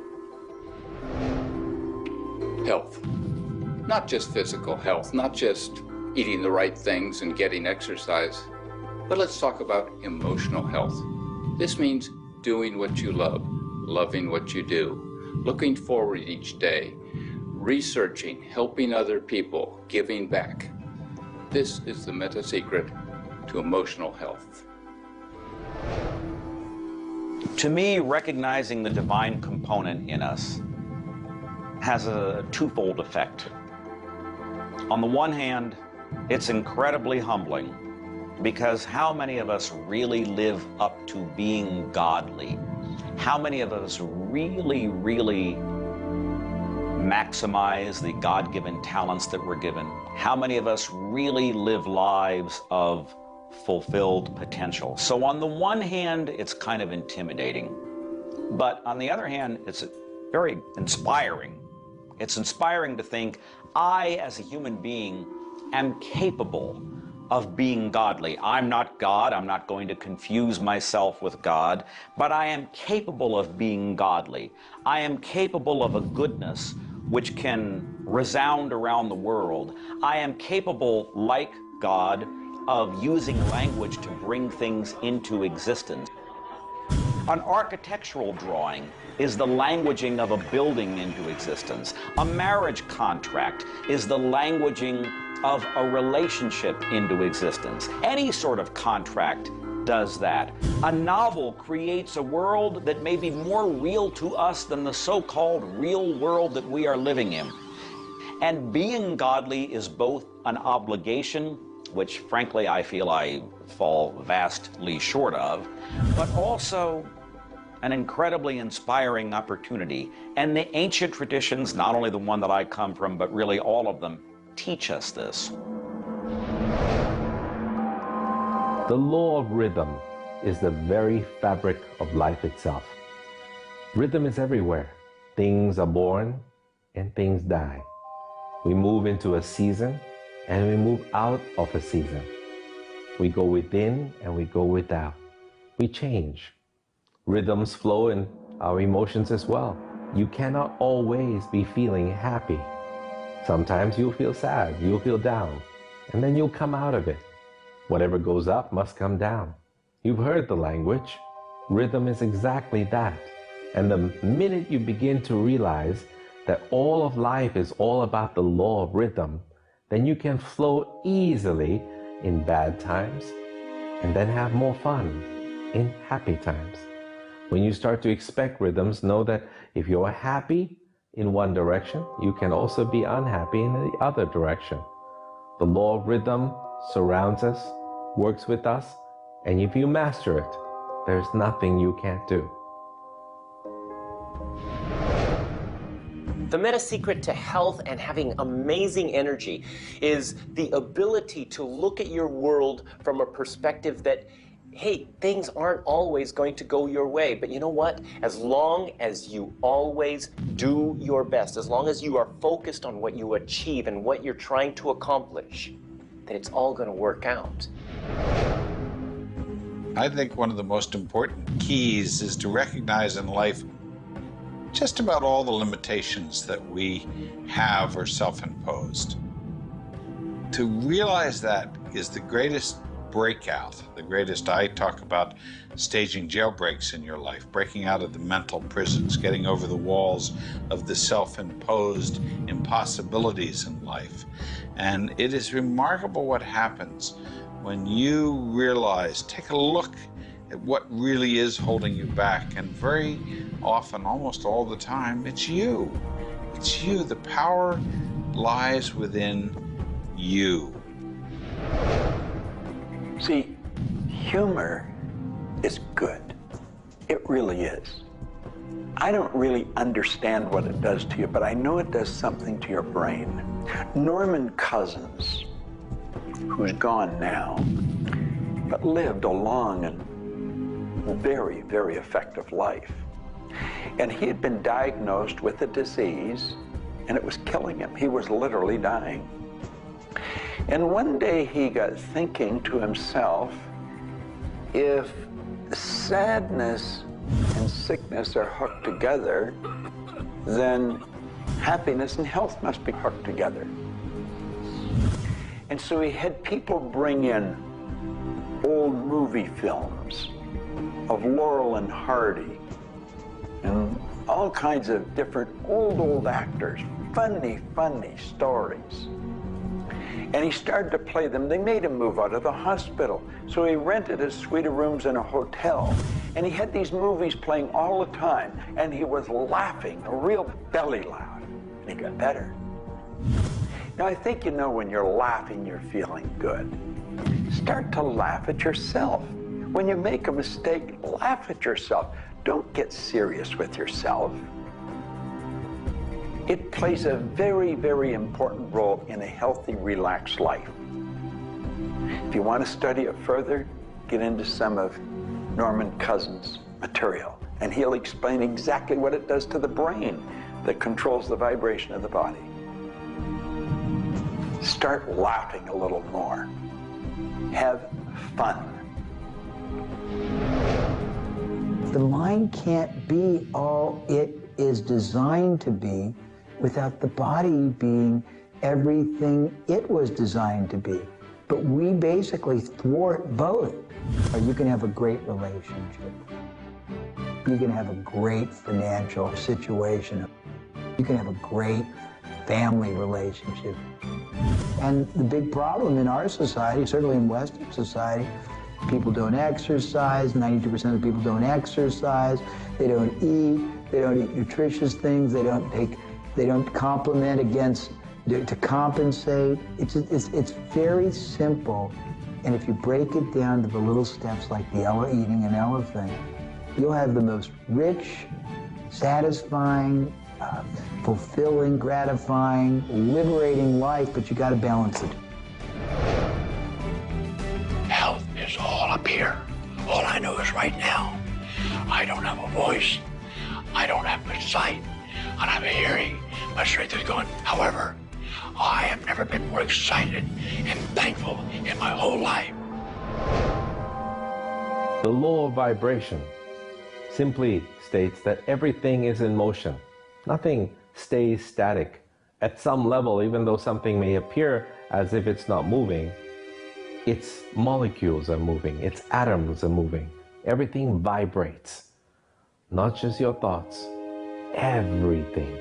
Health. Not just physical health, not just eating the right things and getting exercise, but let's talk about emotional health. This means doing what you love, loving what you do, looking forward each day, researching, helping other people, giving back. This is the meta secret to emotional health. To me, recognizing the divine component in us has a twofold effect. On the one hand, it's incredibly humbling, because how many of us really live up to being godly? How many of us really maximize the God-given talents that we're given? How many of us really live lives of fulfilled potential? So on the one hand, it's kind of intimidating, but on the other hand, it's very inspiring. It's inspiring to think, I, as a human being, am capable of being godly. I'm not God. I'm not going to confuse myself with God, but I am capable of being godly. I am capable of a goodness which can resound around the world. I am capable, like God, of using language to bring things into existence. An architectural drawing is the languaging of a building into existence. A marriage contract is the languaging of a relationship into existence. Any sort of contract does that. A novel creates a world that may be more real to us than the so-called real world that we are living in. And being godly is both an obligation, which frankly I feel I fall vastly short of, but also an incredibly inspiring opportunity. And the ancient traditions, not only the one that I come from, but really all of them, teach us this. The law of rhythm is the very fabric of life itself. Rhythm is everywhere. Things are born and things die. We move into a season and we move out of a season. We go within and we go without. We change. Rhythms flow in our emotions as well. You cannot always be feeling happy. Sometimes you'll feel sad, you'll feel down, and then you'll come out of it. Whatever goes up must come down. You've heard the language. Rhythm is exactly that. And the minute you begin to realize that all of life is all about the law of rhythm, then you can flow easily in bad times and then have more fun in happy times. When you start to expect rhythms, know that if you're happy in one direction, you can also be unhappy in the other direction. The law of rhythm surrounds us, works with us, and if you master it, there's nothing you can't do. The meta secret to health and having amazing energy is the ability to look at your world from a perspective that, hey, things aren't always going to go your way, but you know what? As long as you always do your best, as long as you are focused on what you achieve and what you're trying to accomplish, then it's all going to work out. I think one of the most important keys is to recognize in life just about all the limitations that we have are self-imposed. To realize that is the greatest breakout, the greatest. I talk about staging jailbreaks in your life, breaking out of the mental prisons, getting over the walls of the self-imposed impossibilities in life. And it is remarkable what happens when you realize, take a look at what really is holding you back. And very often, almost all the time, it's you. It's you. The power lies within you. See, humor is good. It really is. I don't really understand what it does to you, but I know it does something to your brain. Norman Cousins, who's gone now, but lived a long and very, very effective life. And he had been diagnosed with a disease, and it was killing him. He was literally dying. And one day he got thinking to himself, if sadness and sickness are hooked together, then happiness and health must be hooked together. And so he had people bring in old movie films of Laurel and Hardy and all kinds of different old actors, funny stories. And he started to play them. They made him move out of the hospital. So he rented a suite of rooms in a hotel. And he had these movies playing all the time. And he was laughing, a real belly laugh. And he got better. Now, I think you know when you're laughing, you're feeling good. Start to laugh at yourself. When you make a mistake, laugh at yourself. Don't get serious with yourself. It plays a very, very important role in a healthy, relaxed life. If you want to study it further, get into some of Norman Cousins' material, and he'll explain exactly what it does to the brain that controls the vibration of the body. Start laughing a little more. Have fun. The mind can't be all it is designed to be without the body being everything it was designed to be. But we basically thwart both. Or you can have a great relationship. You can have a great financial situation. You can have a great family relationship. And the big problem in our society, certainly in Western society, people don't exercise, 92% of people don't exercise, they don't eat nutritious things, they don't complement against, to compensate. It's very simple. And if you break it down to the little steps like eating an elephant, you'll have the most rich, satisfying, fulfilling, gratifying, liberating life, but you got to balance it. Health is all up here. All I know is right now, I don't have a voice, I don't have good sight, I don't have a hearing. My strength is gone. However, I have never been more excited and thankful in my whole life. The law of vibration simply states that everything is in motion. Nothing stays static. At some level, even though something may appear as if it's not moving, its molecules are moving, its atoms are moving. Everything vibrates. Not just your thoughts, everything.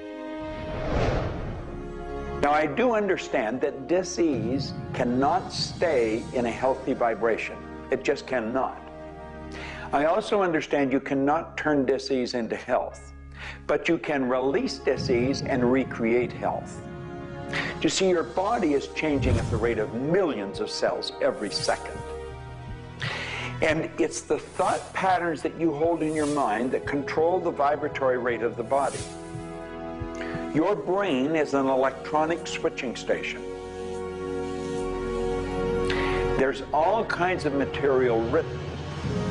Now, I do understand that disease cannot stay in a healthy vibration. It just cannot. I also understand you cannot turn disease into health, but you can release disease and recreate health. You see, your body is changing at the rate of millions of cells every second. And it's the thought patterns that you hold in your mind that control the vibratory rate of the body. Your brain is an electronic switching station. There's all kinds of material written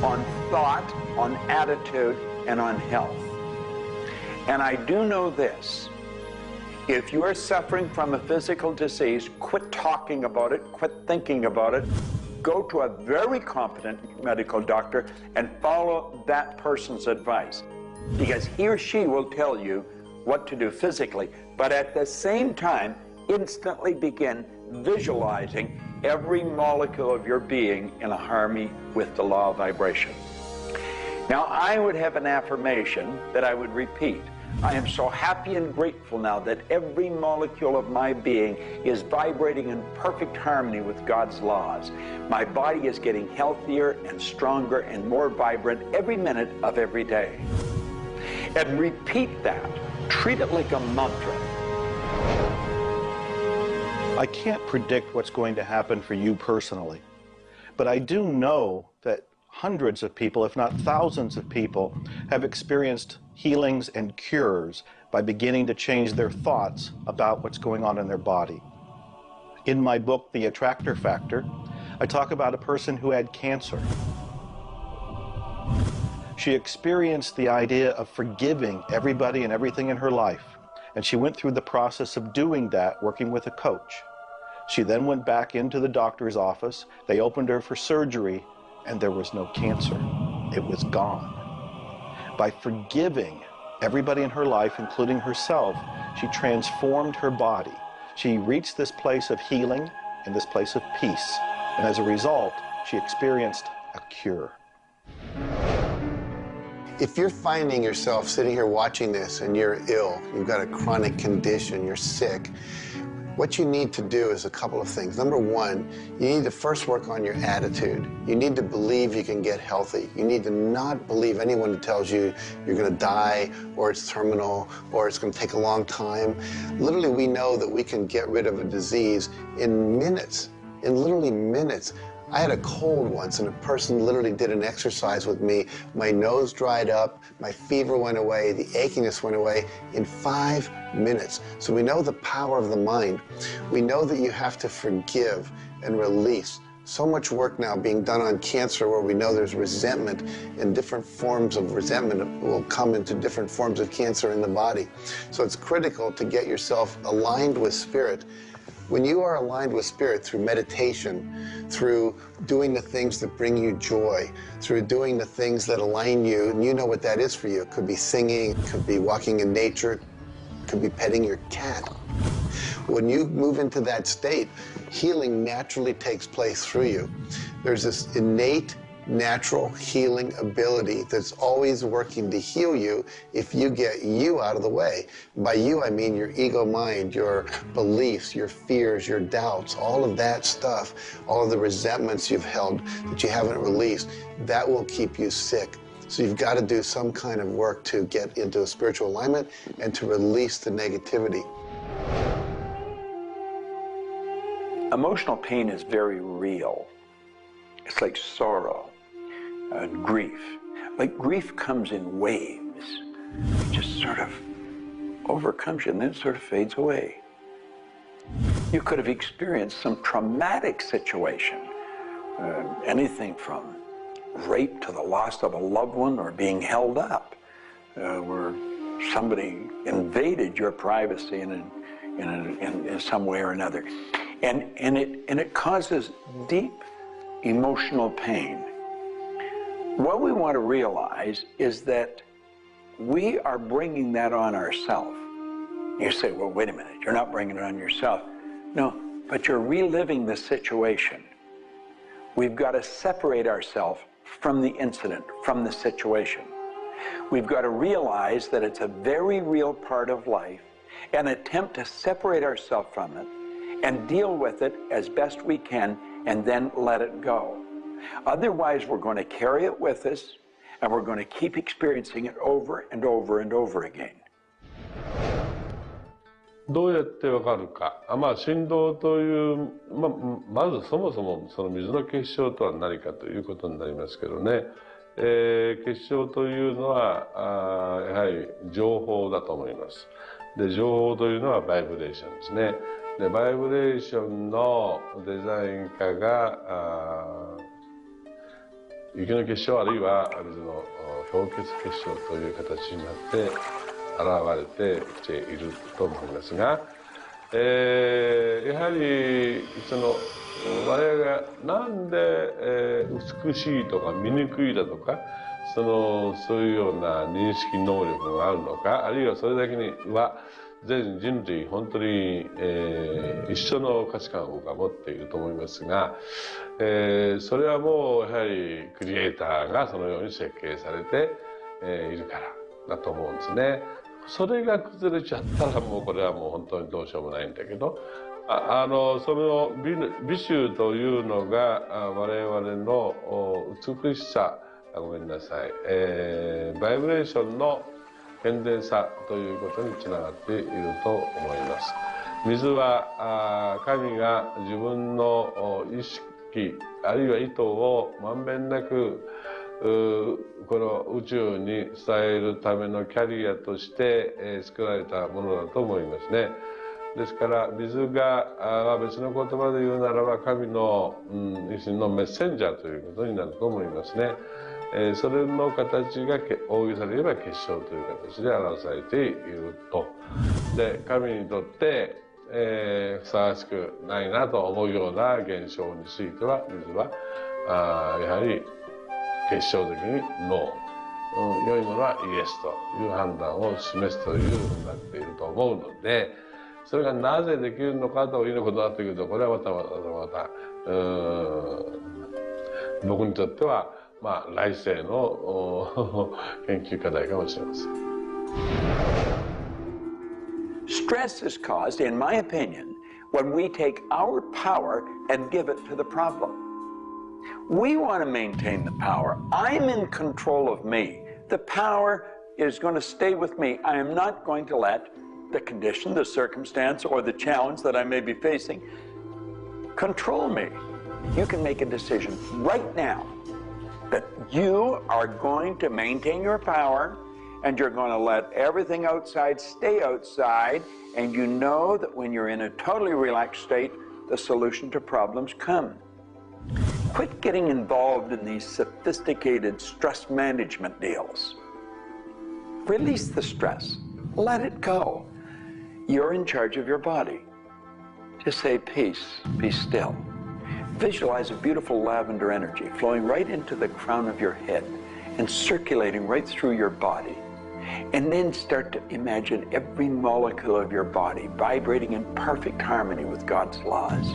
on thought, on attitude, and on health. And I do know this. If you are suffering from a physical disease, quit talking about it, quit thinking about it. Go to a very competent medical doctor and follow that person's advice, because he or she will tell you what to do physically, but at the same time, instantly begin visualizing every molecule of your being in a harmony with the law of vibration. Now, I would have an affirmation that I would repeat. I am so happy and grateful now that every molecule of my being is vibrating in perfect harmony with God's laws. My body is getting healthier and stronger and more vibrant every minute of every day. And repeat that. Treat it like a mantra. I can't predict what's going to happen for you personally, but I do know that hundreds of people, if not thousands of people, have experienced healings and cures by beginning to change their thoughts about what's going on in their body. In my book, The Attractor Factor, I talk about a person who had cancer. She experienced the idea of forgiving everybody and everything in her life, and she went through the process of doing that, working with a coach. She then went back into the doctor's office. They opened her for surgery, and there was no cancer. It was gone. By forgiving everybody in her life, including herself, she transformed her body. She reached this place of healing and this place of peace. And as a result, she experienced a cure. If you're finding yourself sitting here watching this and you're ill, you've got a chronic condition, you're sick, what you need to do is a couple of things. Number one, you need to first work on your attitude. You need to believe you can get healthy. You need to not believe anyone who tells you you're going to die, or it's terminal, or it's going to take a long time. Literally, we know that we can get rid of a disease in minutes, in literally minutes. I had a cold once, and a person literally did an exercise with me. My nose dried up, my fever went away, the achiness went away in 5 minutes. So we know the power of the mind. We know that you have to forgive and release. So much work now being done on cancer, where we know there's resentment, and different forms of resentment will come into different forms of cancer in the body. So it's critical to get yourself aligned with spirit. When you are aligned with spirit through meditation, through doing the things that bring you joy, through doing the things that align you, and you know what that is for you. It could be singing, it could be walking in nature, it could be petting your cat. When you move into that state, healing naturally takes place through you. There's this innate, natural healing ability that's always working to heal you if you get you out of the way. By you, I mean your ego mind, your beliefs, your fears, your doubts, all of that stuff, all of the resentments you've held that you haven't released, that will keep you sick. So you've got to do some kind of work to get into a spiritual alignment and to release the negativity. Emotional pain is very real. It's like sorrow and grief. Like grief comes in waves. It just sort of overcomes you and then sort of fades away. You could have experienced some traumatic situation, anything from rape to the loss of a loved one, or being held up, where somebody invaded your privacy in some way or another. And it causes deep emotional pain. What we want to realize is that we are bringing that on ourselves. You say, well, wait a minute, you're not bringing it on yourself. No, but you're reliving the situation. We've got to separate ourselves from the incident, from the situation. We've got to realize that it's a very real part of life, and attempt to separate ourselves from it and deal with it as best we can, and then let it go. Otherwise, we're going to carry it with us, and we're going to keep experiencing it over and over and over again. どうやってわかるか。振動という、まずそもそもその水の結晶とは何かということになりますけどね。結晶というのはやはり情報だと思います。で、情報というのはバイブレーションですね。で、バイブレーションのデザイン家が雪の結晶あるいは水の氷結結晶という形になって現れてきていると思いますが、やはり我々がなんで美しいとか醜いだとかそういうような認識能力があるのか、あるいはそれだけには全人類本当に、一緒の価値観を僕は持っていると思いますが、それはもうやはりクリエイターがそのように設計されて、いるからだと思うんですね。それが崩れちゃったらもうこれはもう本当にどうしようもないんだけど、その美醜というのが我々の美しさ、ごめんなさい、バイブレーションの健全さということにつながっていると思います。水は神が自分の意識あるいは意図をまんべんなくこの宇宙に伝えるためのキャリアとして、作られたものだと思いますね。ですから水が別の言葉で言うならば神の、一種のメッセンジャーということになると思いますね。それの形が大げさで言えば結晶という形で表されていると。で神にとって、ふさわしくないなと思うような現象については水はやはり結晶的にノー、良いものはイエスという判断を示すというふうになっていると思うので、それがなぜできるのかということになってくると、これはまた僕にとっては来世の研究課題かもしれません。Stress is caused, in my opinion, when we take our power and give it to the problem. We want to maintain the power. I'm in control of me. The power is going to stay with me. I am not going to let the condition, the circumstance, or the challenge that I may be facing control me. You can make a decision right now that you are going to maintain your power and you're going to let everything outside stay outside, and you know that when you're in a totally relaxed state, the solution to problems come. Quit getting involved in these sophisticated stress management deals. Release the stress. Let it go. You're in charge of your body. Just say, peace, be still. Visualize a beautiful lavender energy flowing right into the crown of your head and circulating right through your body. And then start to imagine every molecule of your body vibrating in perfect harmony with God's laws.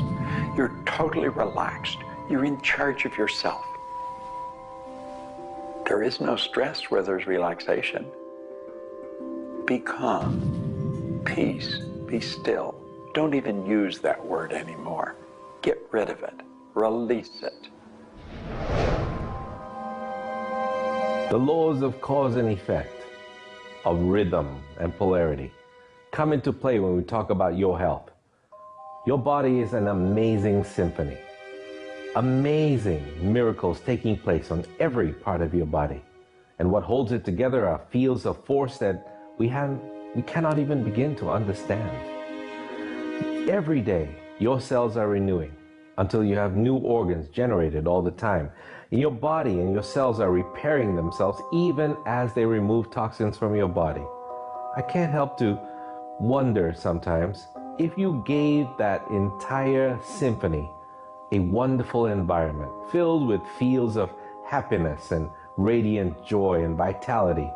You're totally relaxed. You're in charge of yourself. There is no stress where there's relaxation. Be calm, peace, be still. Don't even use that word anymore. Get rid of it. Release it. The laws of cause and effect, of rhythm and polarity, come into play when we talk about your health. Your body is an amazing symphony. Amazing miracles taking place on every part of your body. And what holds it together are fields of force that we cannot even begin to understand. Every day, your cells are renewing until you have new organs generated all the time. And your body and your cells are repairing themselves even as they remove toxins from your body. I can't help to wonder sometimes if you gave that entire symphony a wonderful environment filled with fields of happiness and radiant joy and vitality,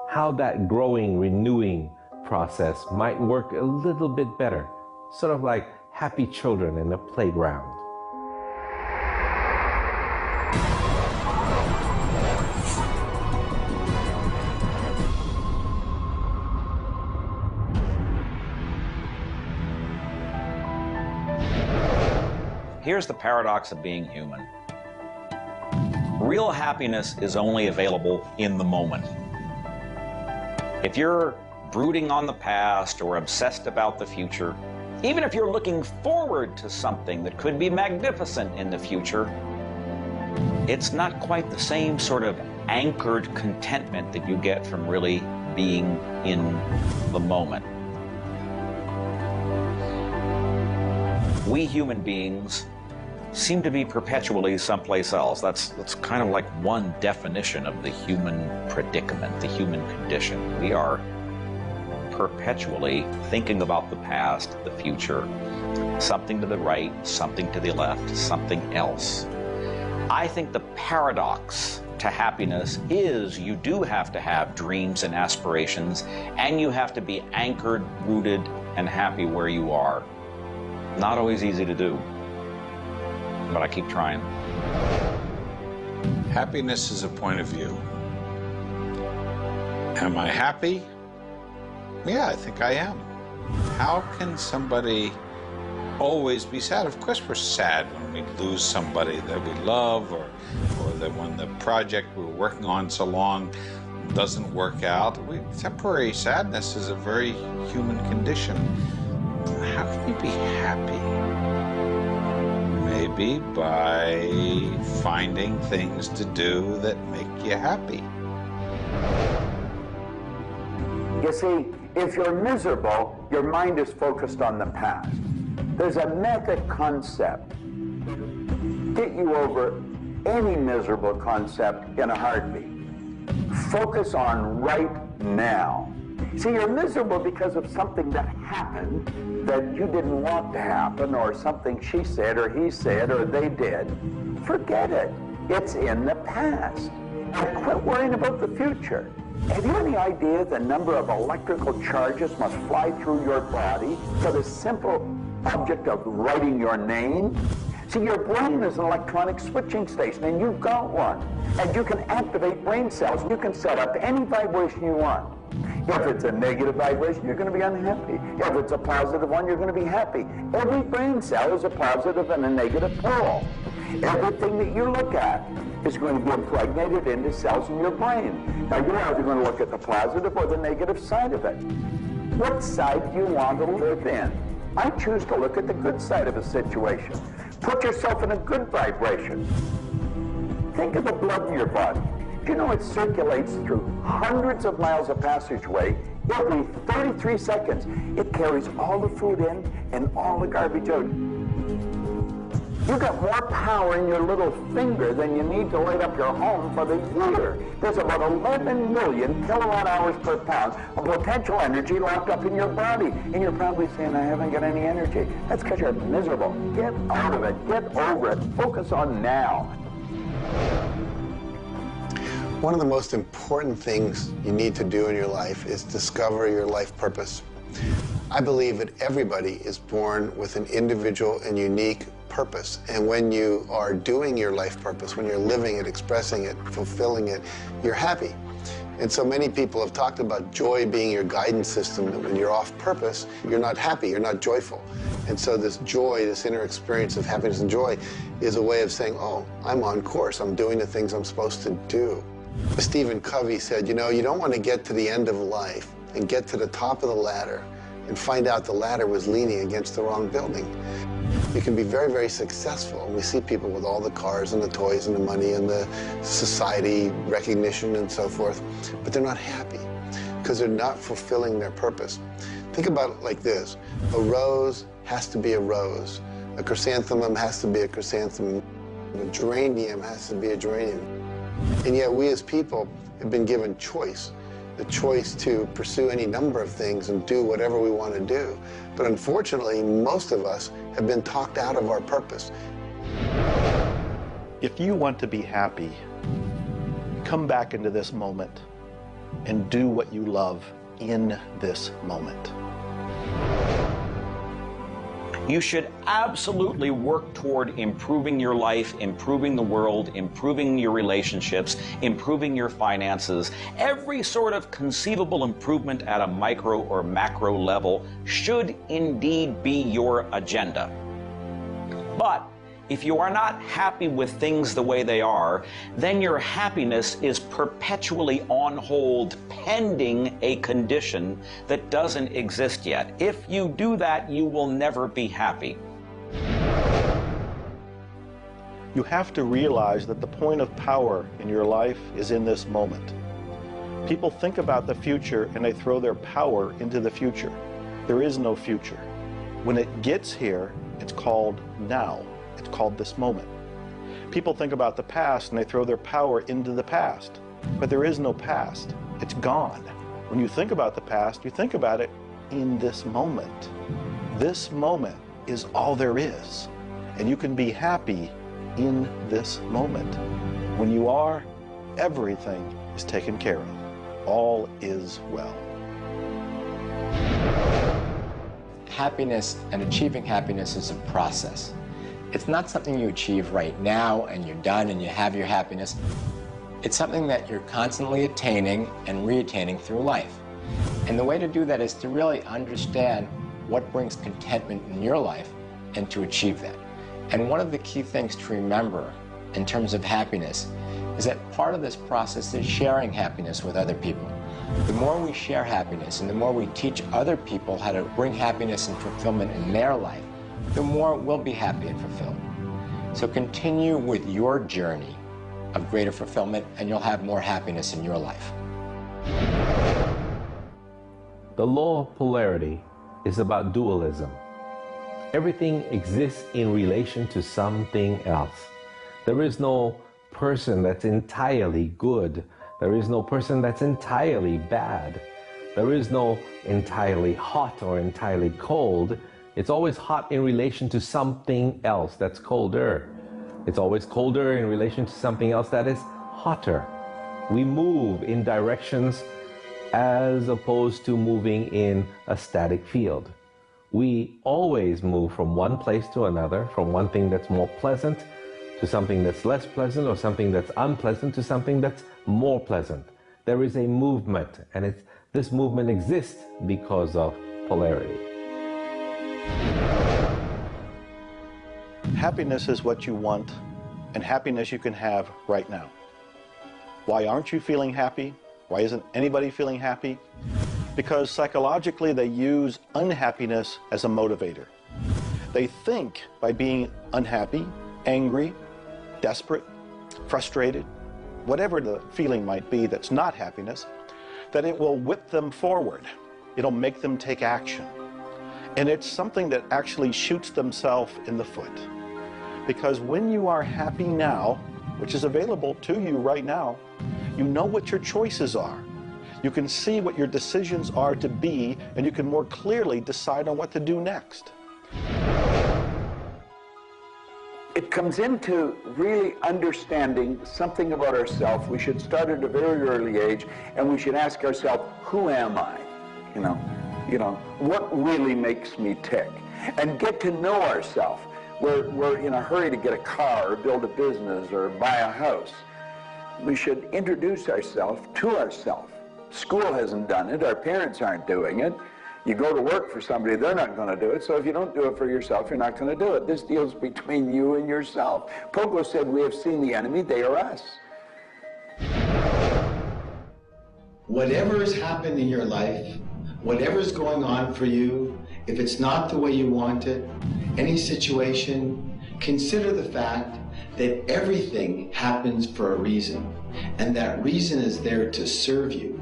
how that growing, renewing process might work a little bit better, sort of like happy children in a playground. Here's the paradox of being human. Real happiness is only available in the moment. If you're brooding on the past or obsessed about the future, even if you're looking forward to something that could be magnificent in the future, it's not quite the same sort of anchored contentment that you get from really being in the moment. We human beings seem to be perpetually someplace else. That's kind of like one definition of the human predicament, the human condition. We are perpetually thinking about the past, the future, something to the right, something to the left, something else. I think the paradox to happiness is you do have to have dreams and aspirations, and you have to be anchored, rooted, and happy where you are. Not always easy to do, but I keep trying. Happiness is a point of view. Am I happy? Yeah, I think I am. How can somebody always be sad? Of course we're sad when we lose somebody that we love, or that when the project we're working on so long doesn't work out. Temporary sadness is a very human condition. How can you be happy? Maybe by finding things to do that make you happy. You see, if you're miserable, your mind is focused on the past. There's a method concept. Get you over any miserable concept in a heartbeat. Focus on right now. See, you're miserable because of something that happened that you didn't want to happen, or something she said or he said or they did. Forget it. It's in the past. And quit worrying about the future. Have you any idea the number of electrical charges must fly through your body for the simple object of writing your name? See, your brain is an electronic switching station, and you've got one. And you can activate brain cells. You can set up any vibration you want. If it's a negative vibration, you're going to be unhappy. If it's a positive one, you're going to be happy. Every brain cell is a positive and a negative pole. Everything that you look at is going to be impregnated into cells in your brain. Now, you're either going to look at the positive or the negative side of it. What side do you want to live in? I choose to look at the good side of a situation. Put yourself in a good vibration. Think of the blood in your body. Do you know it circulates through hundreds of miles of passageway every 33 seconds? It carries all the food in and all the garbage out. You've got more power in your little finger than you need to light up your home for the year. There's about 11 million kilowatt hours per pound of potential energy locked up in your body. And you're probably saying, I haven't got any energy. That's because you're miserable. Get out of it. Get over it. Focus on now. One of the most important things you need to do in your life is discover your life purpose. I believe that everybody is born with an individual and unique purpose. And when you are doing your life purpose, when you're living it, expressing it, fulfilling it, you're happy. And so many people have talked about joy being your guidance system, that when you're off purpose, you're not happy, you're not joyful. And so this joy, this inner experience of happiness and joy is a way of saying, oh, I'm on course, I'm doing the things I'm supposed to do. Stephen Covey said, you know, you don't want to get to the end of life and get to the top of the ladder and find out the ladder was leaning against the wrong building. You can be very, very successful. We see people with all the cars and the toys and the money and the society recognition and so forth, but they're not happy because they're not fulfilling their purpose. Think about it like this. A rose has to be a rose. A chrysanthemum has to be a chrysanthemum. A geranium has to be a geranium. And yet we as people have been given choice. The choice to pursue any number of things and do whatever we want to do. But unfortunately, most of us have been talked out of our purpose. If you want to be happy, come back into this moment and do what you love in this moment. You should absolutely work toward improving your life, improving the world, improving your relationships, improving your finances. Every sort of conceivable improvement at a micro or macro level should indeed be your agenda. But if you are not happy with things the way they are, then your happiness is perpetually on hold pending a condition that doesn't exist yet. If you do that, you will never be happy. You have to realize that the point of power in your life is in this moment. People think about the future and they throw their power into the future. There is no future. When it gets here, it's called now. It's called this moment. People think about the past and they throw their power into the past. But there is no past. It's gone. When you think about the past, you think about it in this moment. This moment is all there is. And you can be happy in this moment. When you are, everything is taken care of. All is well. Happiness and achieving happiness is a process. It's not something you achieve right now and you're done and you have your happiness. It's something that you're constantly attaining and re-attaining through life. And the way to do that is to really understand what brings contentment in your life and to achieve that. And one of the key things to remember in terms of happiness is that part of this process is sharing happiness with other people. The more we share happiness and the more we teach other people how to bring happiness and fulfillment in their life, the more we'll be happy and fulfilled. So continue with your journey of greater fulfillment, and you'll have more happiness in your life. The law of polarity is about dualism. Everything exists in relation to something else. There is no person that's entirely good. There is no person that's entirely bad. There is no entirely hot or entirely cold. It's always hot in relation to something else that's colder. It's always colder in relation to something else that is hotter. We move in directions as opposed to moving in a static field. We always move from one place to another, from one thing that's more pleasant to something that's less pleasant, or something that's unpleasant to something that's more pleasant. There is a movement, and this movement exists because of polarity. Happiness is what you want, and happiness you can have right now. Why aren't you feeling happy? Why isn't anybody feeling happy? Because psychologically they use unhappiness as a motivator. They think by being unhappy, angry, desperate, frustrated, whatever the feeling might be that's not happiness, that it will whip them forward. It'll make them take action. And it's something that actually shoots themselves in the foot. Because when you are happy now, which is available to you right now, you know what your choices are. You can see what your decisions are to be, and you can more clearly decide on what to do next. It comes into really understanding something about ourselves. We should start at a very early age, and we should ask ourselves, who am I? You know, what really makes me tick? And get to know ourselves. We're in a hurry to get a car or build a business or buy a house. We should introduce ourselves to ourselves. School hasn't done it. Our parents aren't doing it. You go to work for somebody, they're not going to do it. So if you don't do it for yourself, you're not going to do it. This deals between you and yourself. Pogo said, we have seen the enemy, they are us. Whatever has happened in your life, whatever's going on for you, if it's not the way you want it, any situation, consider the fact that everything happens for a reason, and that reason is there to serve you.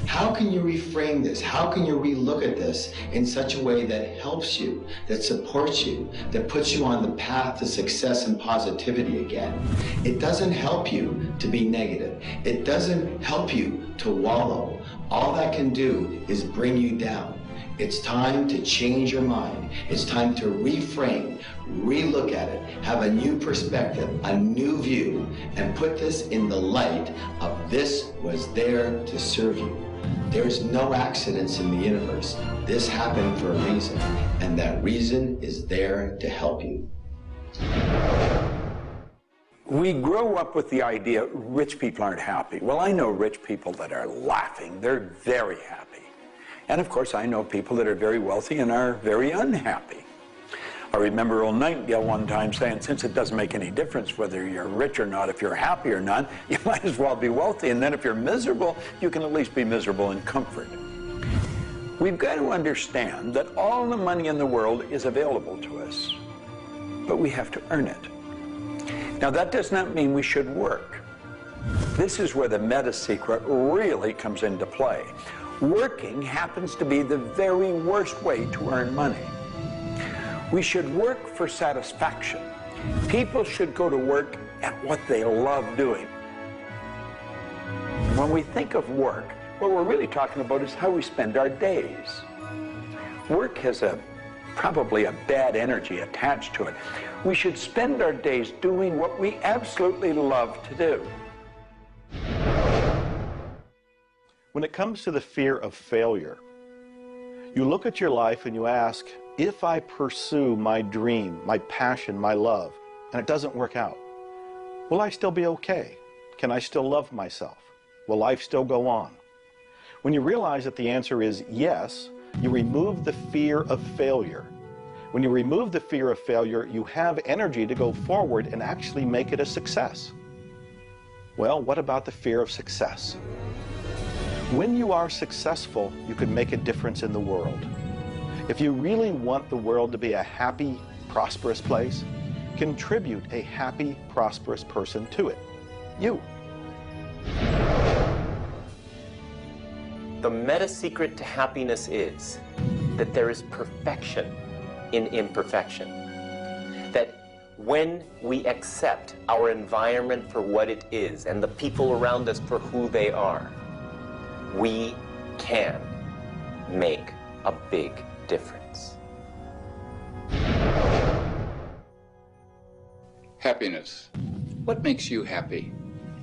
How can you reframe this? How can you relook at this in such a way that helps you, that supports you, that puts you on the path to success and positivity again? It doesn't help you to be negative. It doesn't help you to wallow. All that can do is bring you down. It's time to change your mind. It's time to reframe, relook at it, have a new perspective, a new view, and put this in the light of this was there to serve you. There's no accidents in the universe. This happened for a reason, and that reason is there to help you. We grow up with the idea rich people aren't happy. Well, I know rich people that are laughing. They're very happy. And of course, I know people that are very wealthy and are very unhappy. I remember old Nightingale one time saying, since it doesn't make any difference whether you're rich or not, if you're happy or not, you might as well be wealthy. And then if you're miserable, you can at least be miserable in comfort. We've got to understand that all the money in the world is available to us, but we have to earn it. Now, that does not mean we should work. This is where the meta secret really comes into play. Working happens to be the very worst way to earn money. We should work for satisfaction. People should go to work at what they love doing. When we think of work, what we're really talking about is how we spend our days. Work has probably a bad energy attached to it. We should spend our days doing what we absolutely love to do. When it comes to the fear of failure, you look at your life and you ask, if I pursue my dream, my passion, my love, and it doesn't work out, will I still be okay? Can I still love myself? Will life still go on? When you realize that the answer is yes, you remove the fear of failure. When you remove the fear of failure, you have energy to go forward and actually make it a success. Well, what about the fear of success? When you are successful, you can make a difference in the world. If you really want the world to be a happy, prosperous place, Contribute a happy, prosperous person to it. You. The meta secret to happiness is that there is perfection in imperfection. That when we accept our environment for what it is and the people around us for who they are, we can make a big difference. Happiness. What makes you happy?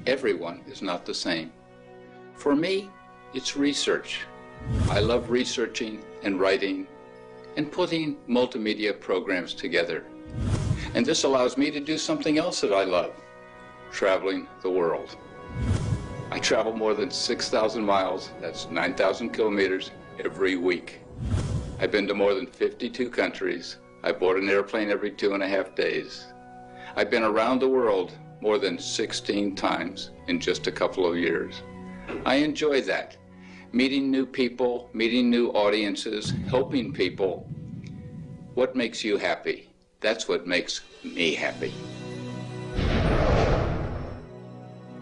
Everyone is not the same. For me, it's research. I love researching and writing and putting multimedia programs together. And this allows me to do something else that I love, traveling the world. I travel more than 6,000 miles, that's 9,000 kilometers, every week. I've been to more than 52 countries. I board an airplane every 2.5 days. I've been around the world more than 16 times in just a couple of years. I enjoy that. Meeting new people, meeting new audiences, helping people. What makes you happy? That's what makes me happy.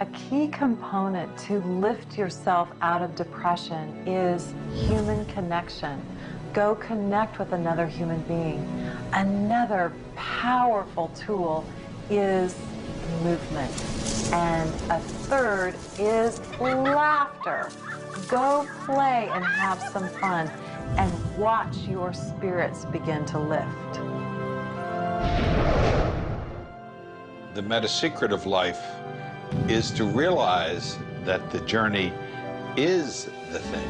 A key component to lift yourself out of depression is human connection. Go connect with another human being. Another powerful tool is movement. And a third is laughter. Go play and have some fun and watch your spirits begin to lift. The meta secret of life is to realize that the journey is the thing.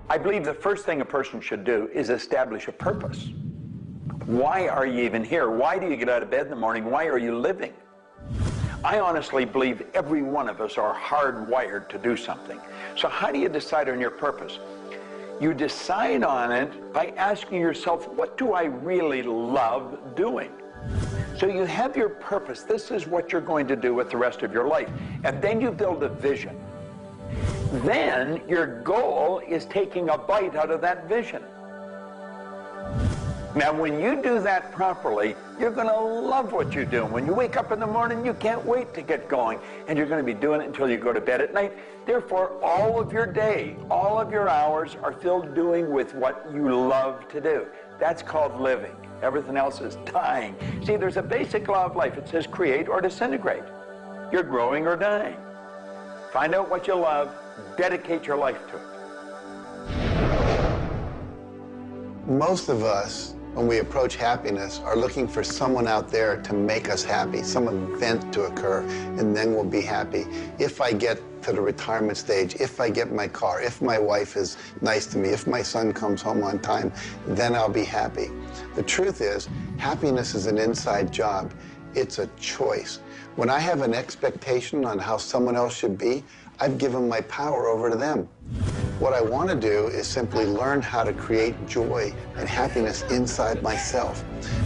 I believe the first thing a person should do is establish a purpose. Why are you even here? Why do you get out of bed in the morning? Why are you living? I honestly believe every one of us are hardwired to do something. So how do you decide on your purpose? You decide on it by asking yourself, what do I really love doing? So you have your purpose. This is what you're going to do with the rest of your life. And then you build a vision. Then your goal is taking a bite out of that vision. Now, when you do that properly, you're going to love what you do. When you wake up in the morning, you can't wait to get going, and you're going to be doing it until you go to bed at night. Therefore, all of your day, all of your hours are filled doing with what you love to do. That's called living. Everything else is dying. See, there's a basic law of life. It says create or disintegrate. You're growing or dying. Find out what you love, dedicate your life to it. Most of us, when we approach happiness, are looking for someone out there to make us happy, some event to occur, and then we'll be happy. If I get to the retirement stage, if I get my car, if my wife is nice to me, if my son comes home on time, then I'll be happy. The truth is, happiness is an inside job. It's a choice. When I have an expectation on how someone else should be, I've given my power over to them. What I want to do is simply learn how to create joy and happiness inside myself.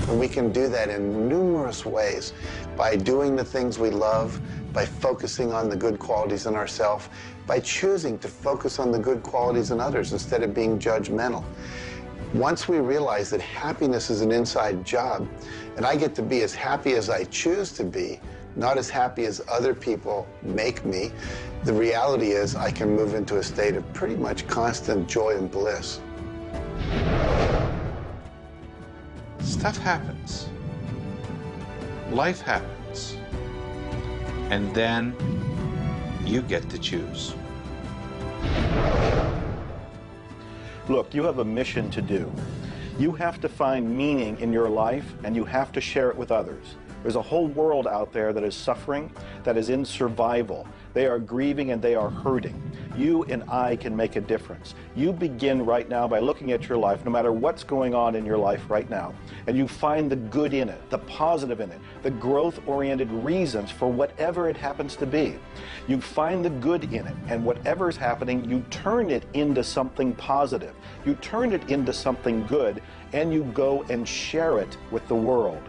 And we can do that in numerous ways, by doing the things we love, by focusing on the good qualities in ourselves, by choosing to focus on the good qualities in others instead of being judgmental. Once we realize that happiness is an inside job, and I get to be as happy as I choose to be, not as happy as other people make me, the reality is I can move into a state of pretty much constant joy and bliss. Stuff happens. Life happens. And then you get to choose. Look, you have a mission to do. You have to find meaning in your life, and you have to share it with others. There's a whole world out there that is suffering, that is in survival. They are grieving and they are hurting. You and I can make a difference. You begin right now by looking at your life, no matter what's going on in your life right now, and you find the good in it, the positive in it, the growth-oriented reasons for whatever it happens to be. You find the good in it, and whatever is happening, you turn it into something positive. You turn it into something good, and you go and share it with the world.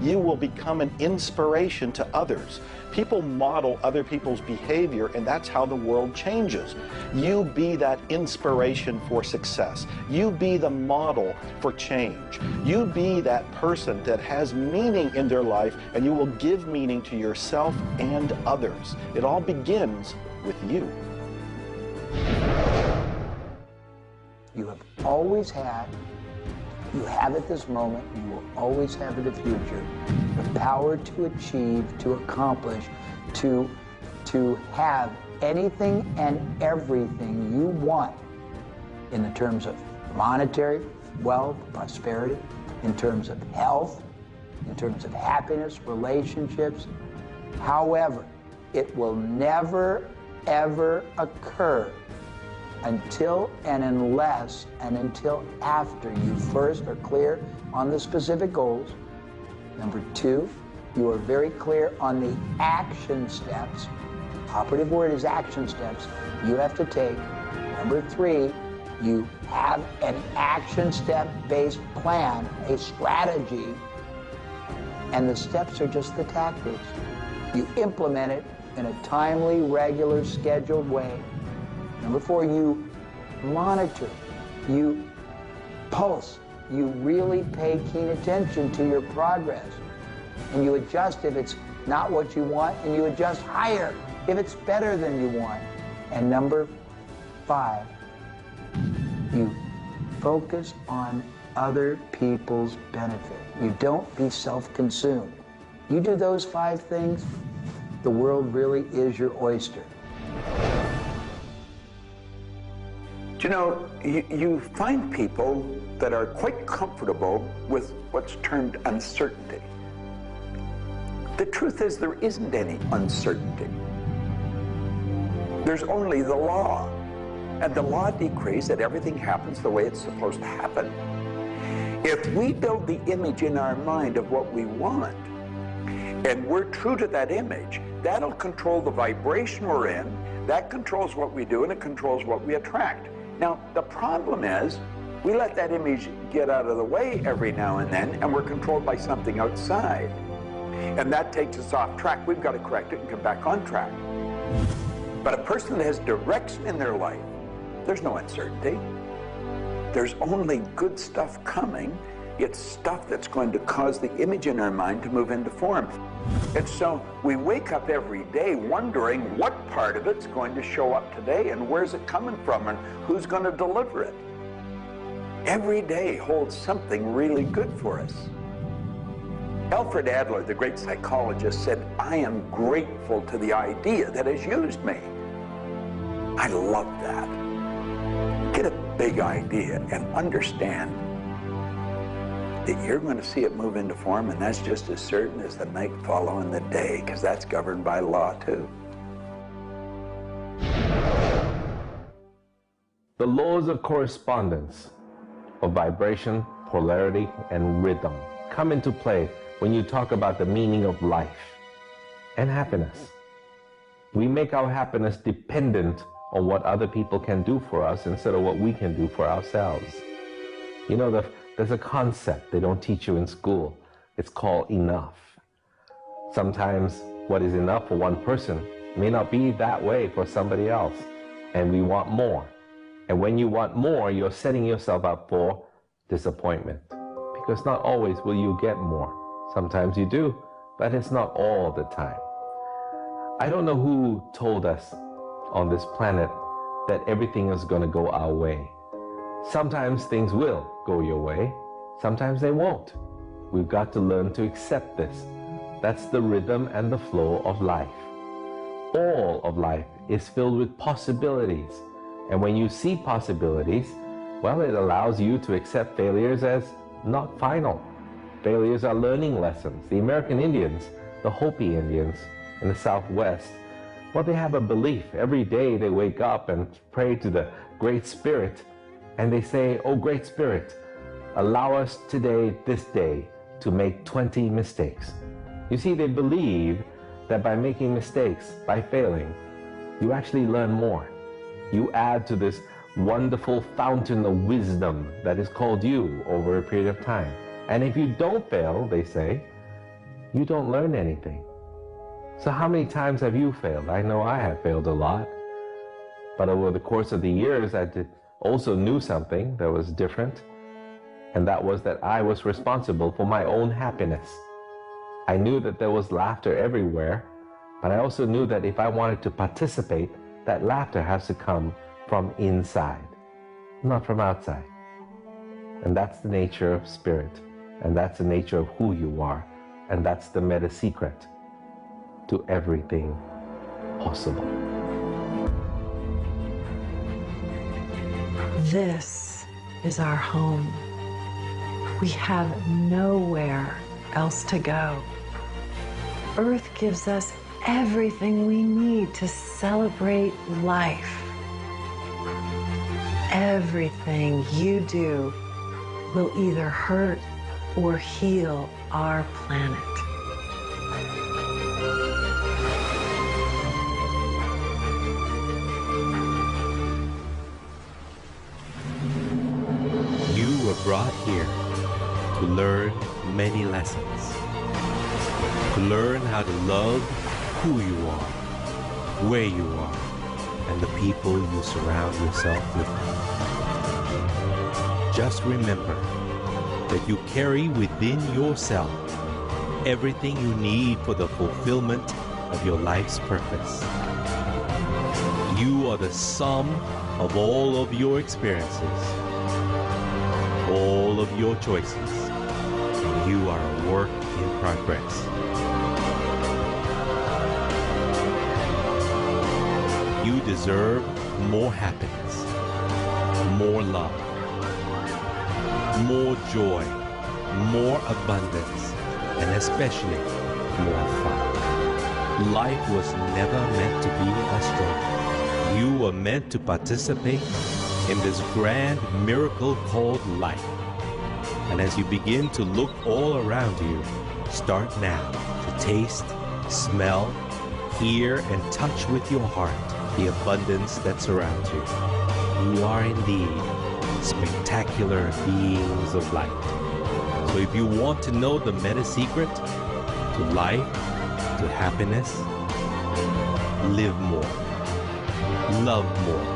You will become an inspiration to others. People model other people's behavior, and that's how the world changes. challenges. You be that inspiration for success. You be the model for change. You be that person that has meaning in their life, and you will give meaning to yourself and others. It all begins with you. You have always had, you have at this moment, you will always have in the future, the power to achieve, to accomplish, to have anything and everything you want in the terms of monetary, wealth, prosperity, in terms of health, in terms of happiness, relationships. However, it will never, ever occur until and unless and until after you first are clear on the specific goals. Number two, you are very clear on the action steps. Operative word is action steps you have to take. Number three, you have an action step-based plan, a strategy, and the steps are just the tactics. You implement it in a timely, regular, scheduled way. Number four, you monitor, you pulse, you really pay keen attention to your progress, and you adjust if it's not what you want, and you adjust higher if it's better than you want. And number five, you focus on other people's benefit. You don't be self-consumed. You do those five things, the world really is your oyster. Do you know, you find people that are quite comfortable with what's termed uncertainty. The truth is there isn't any uncertainty. There's only the law. And the law decrees that everything happens the way it's supposed to happen. If we build the image in our mind of what we want, and we're true to that image, that'll control the vibration we're in, that controls what we do, and it controls what we attract. Now, the problem is, we let that image get out of the way every now and then, and we're controlled by something outside. And that takes us off track. We've got to correct it and come back on track. But a person that has direction in their life, there's no uncertainty. There's only good stuff coming. It's stuff that's going to cause the image in our mind to move into form. And so we wake up every day wondering what part of it's going to show up today and where's it coming from and who's going to deliver it. Every day holds something really good for us. Alfred Adler, the great psychologist, said, "I am grateful to the idea that has used me." I love that. Get a big idea and understand that you're going to see it move into form, and that's just as certain as the night following the day, because that's governed by law too. The laws of correspondence, of vibration, polarity, and rhythm come into play when you talk about the meaning of life and happiness. We make our happiness dependent on what other people can do for us instead of what we can do for ourselves. You know, there's a concept they don't teach you in school. It's called enough. Sometimes what is enough for one person may not be that way for somebody else, and we want more. And when you want more, you're setting yourself up for disappointment, because not always will you get more. Sometimes you do, but it's not all the time. I don't know who told us on this planet that everything is going to go our way. Sometimes things will go your way, sometimes they won't. We've got to learn to accept this. That's the rhythm and the flow of life. All of life is filled with possibilities. And when you see possibilities, well, it allows you to accept failures as not final. Failures are learning lessons. The American Indians, the Hopi Indians in the Southwest, well, they have a belief. Every day they wake up and pray to the Great Spirit, and they say, "Oh, Great Spirit, allow us today, this day, to make 20 mistakes." You see, they believe that by making mistakes, by failing, you actually learn more. You add to this wonderful fountain of wisdom that is called you over a period of time. And if you don't fail, they say, you don't learn anything. So how many times have you failed? I know I have failed a lot. But over the course of the years, I also knew something that was different, and that was that I was responsible for my own happiness. I knew that there was laughter everywhere, but I also knew that if I wanted to participate, that laughter has to come from inside, not from outside. And that's the nature of spirit, and that's the nature of who you are, and that's the meta secret to everything possible. This is our home. We have nowhere else to go. Earth gives us everything we need to celebrate life. Everything you do will either hurt or heal our planet. You were brought here to learn many lessons. To learn how to love who you are, where you are, and the people you surround yourself with. Just remember that you carry within yourself everything you need for the fulfillment of your life's purpose. You are the sum of all of your experiences, all of your choices, and you are a work in progress. You deserve more happiness, more love, more joy, more abundance, and especially more fun. Life was never meant to be a struggle. You were meant to participate in this grand miracle called life. And as you begin to look all around you, start now to taste, smell, hear, and touch with your heart the abundance that surrounds you. You are indeed spectacular beings of light. So if you want to know the meta secret to life, to happiness, live more, love more,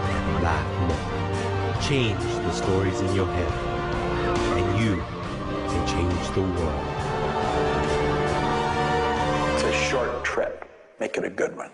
and laugh more. Change the stories in your head, and you can change the world. It's a short trip. Make it a good one.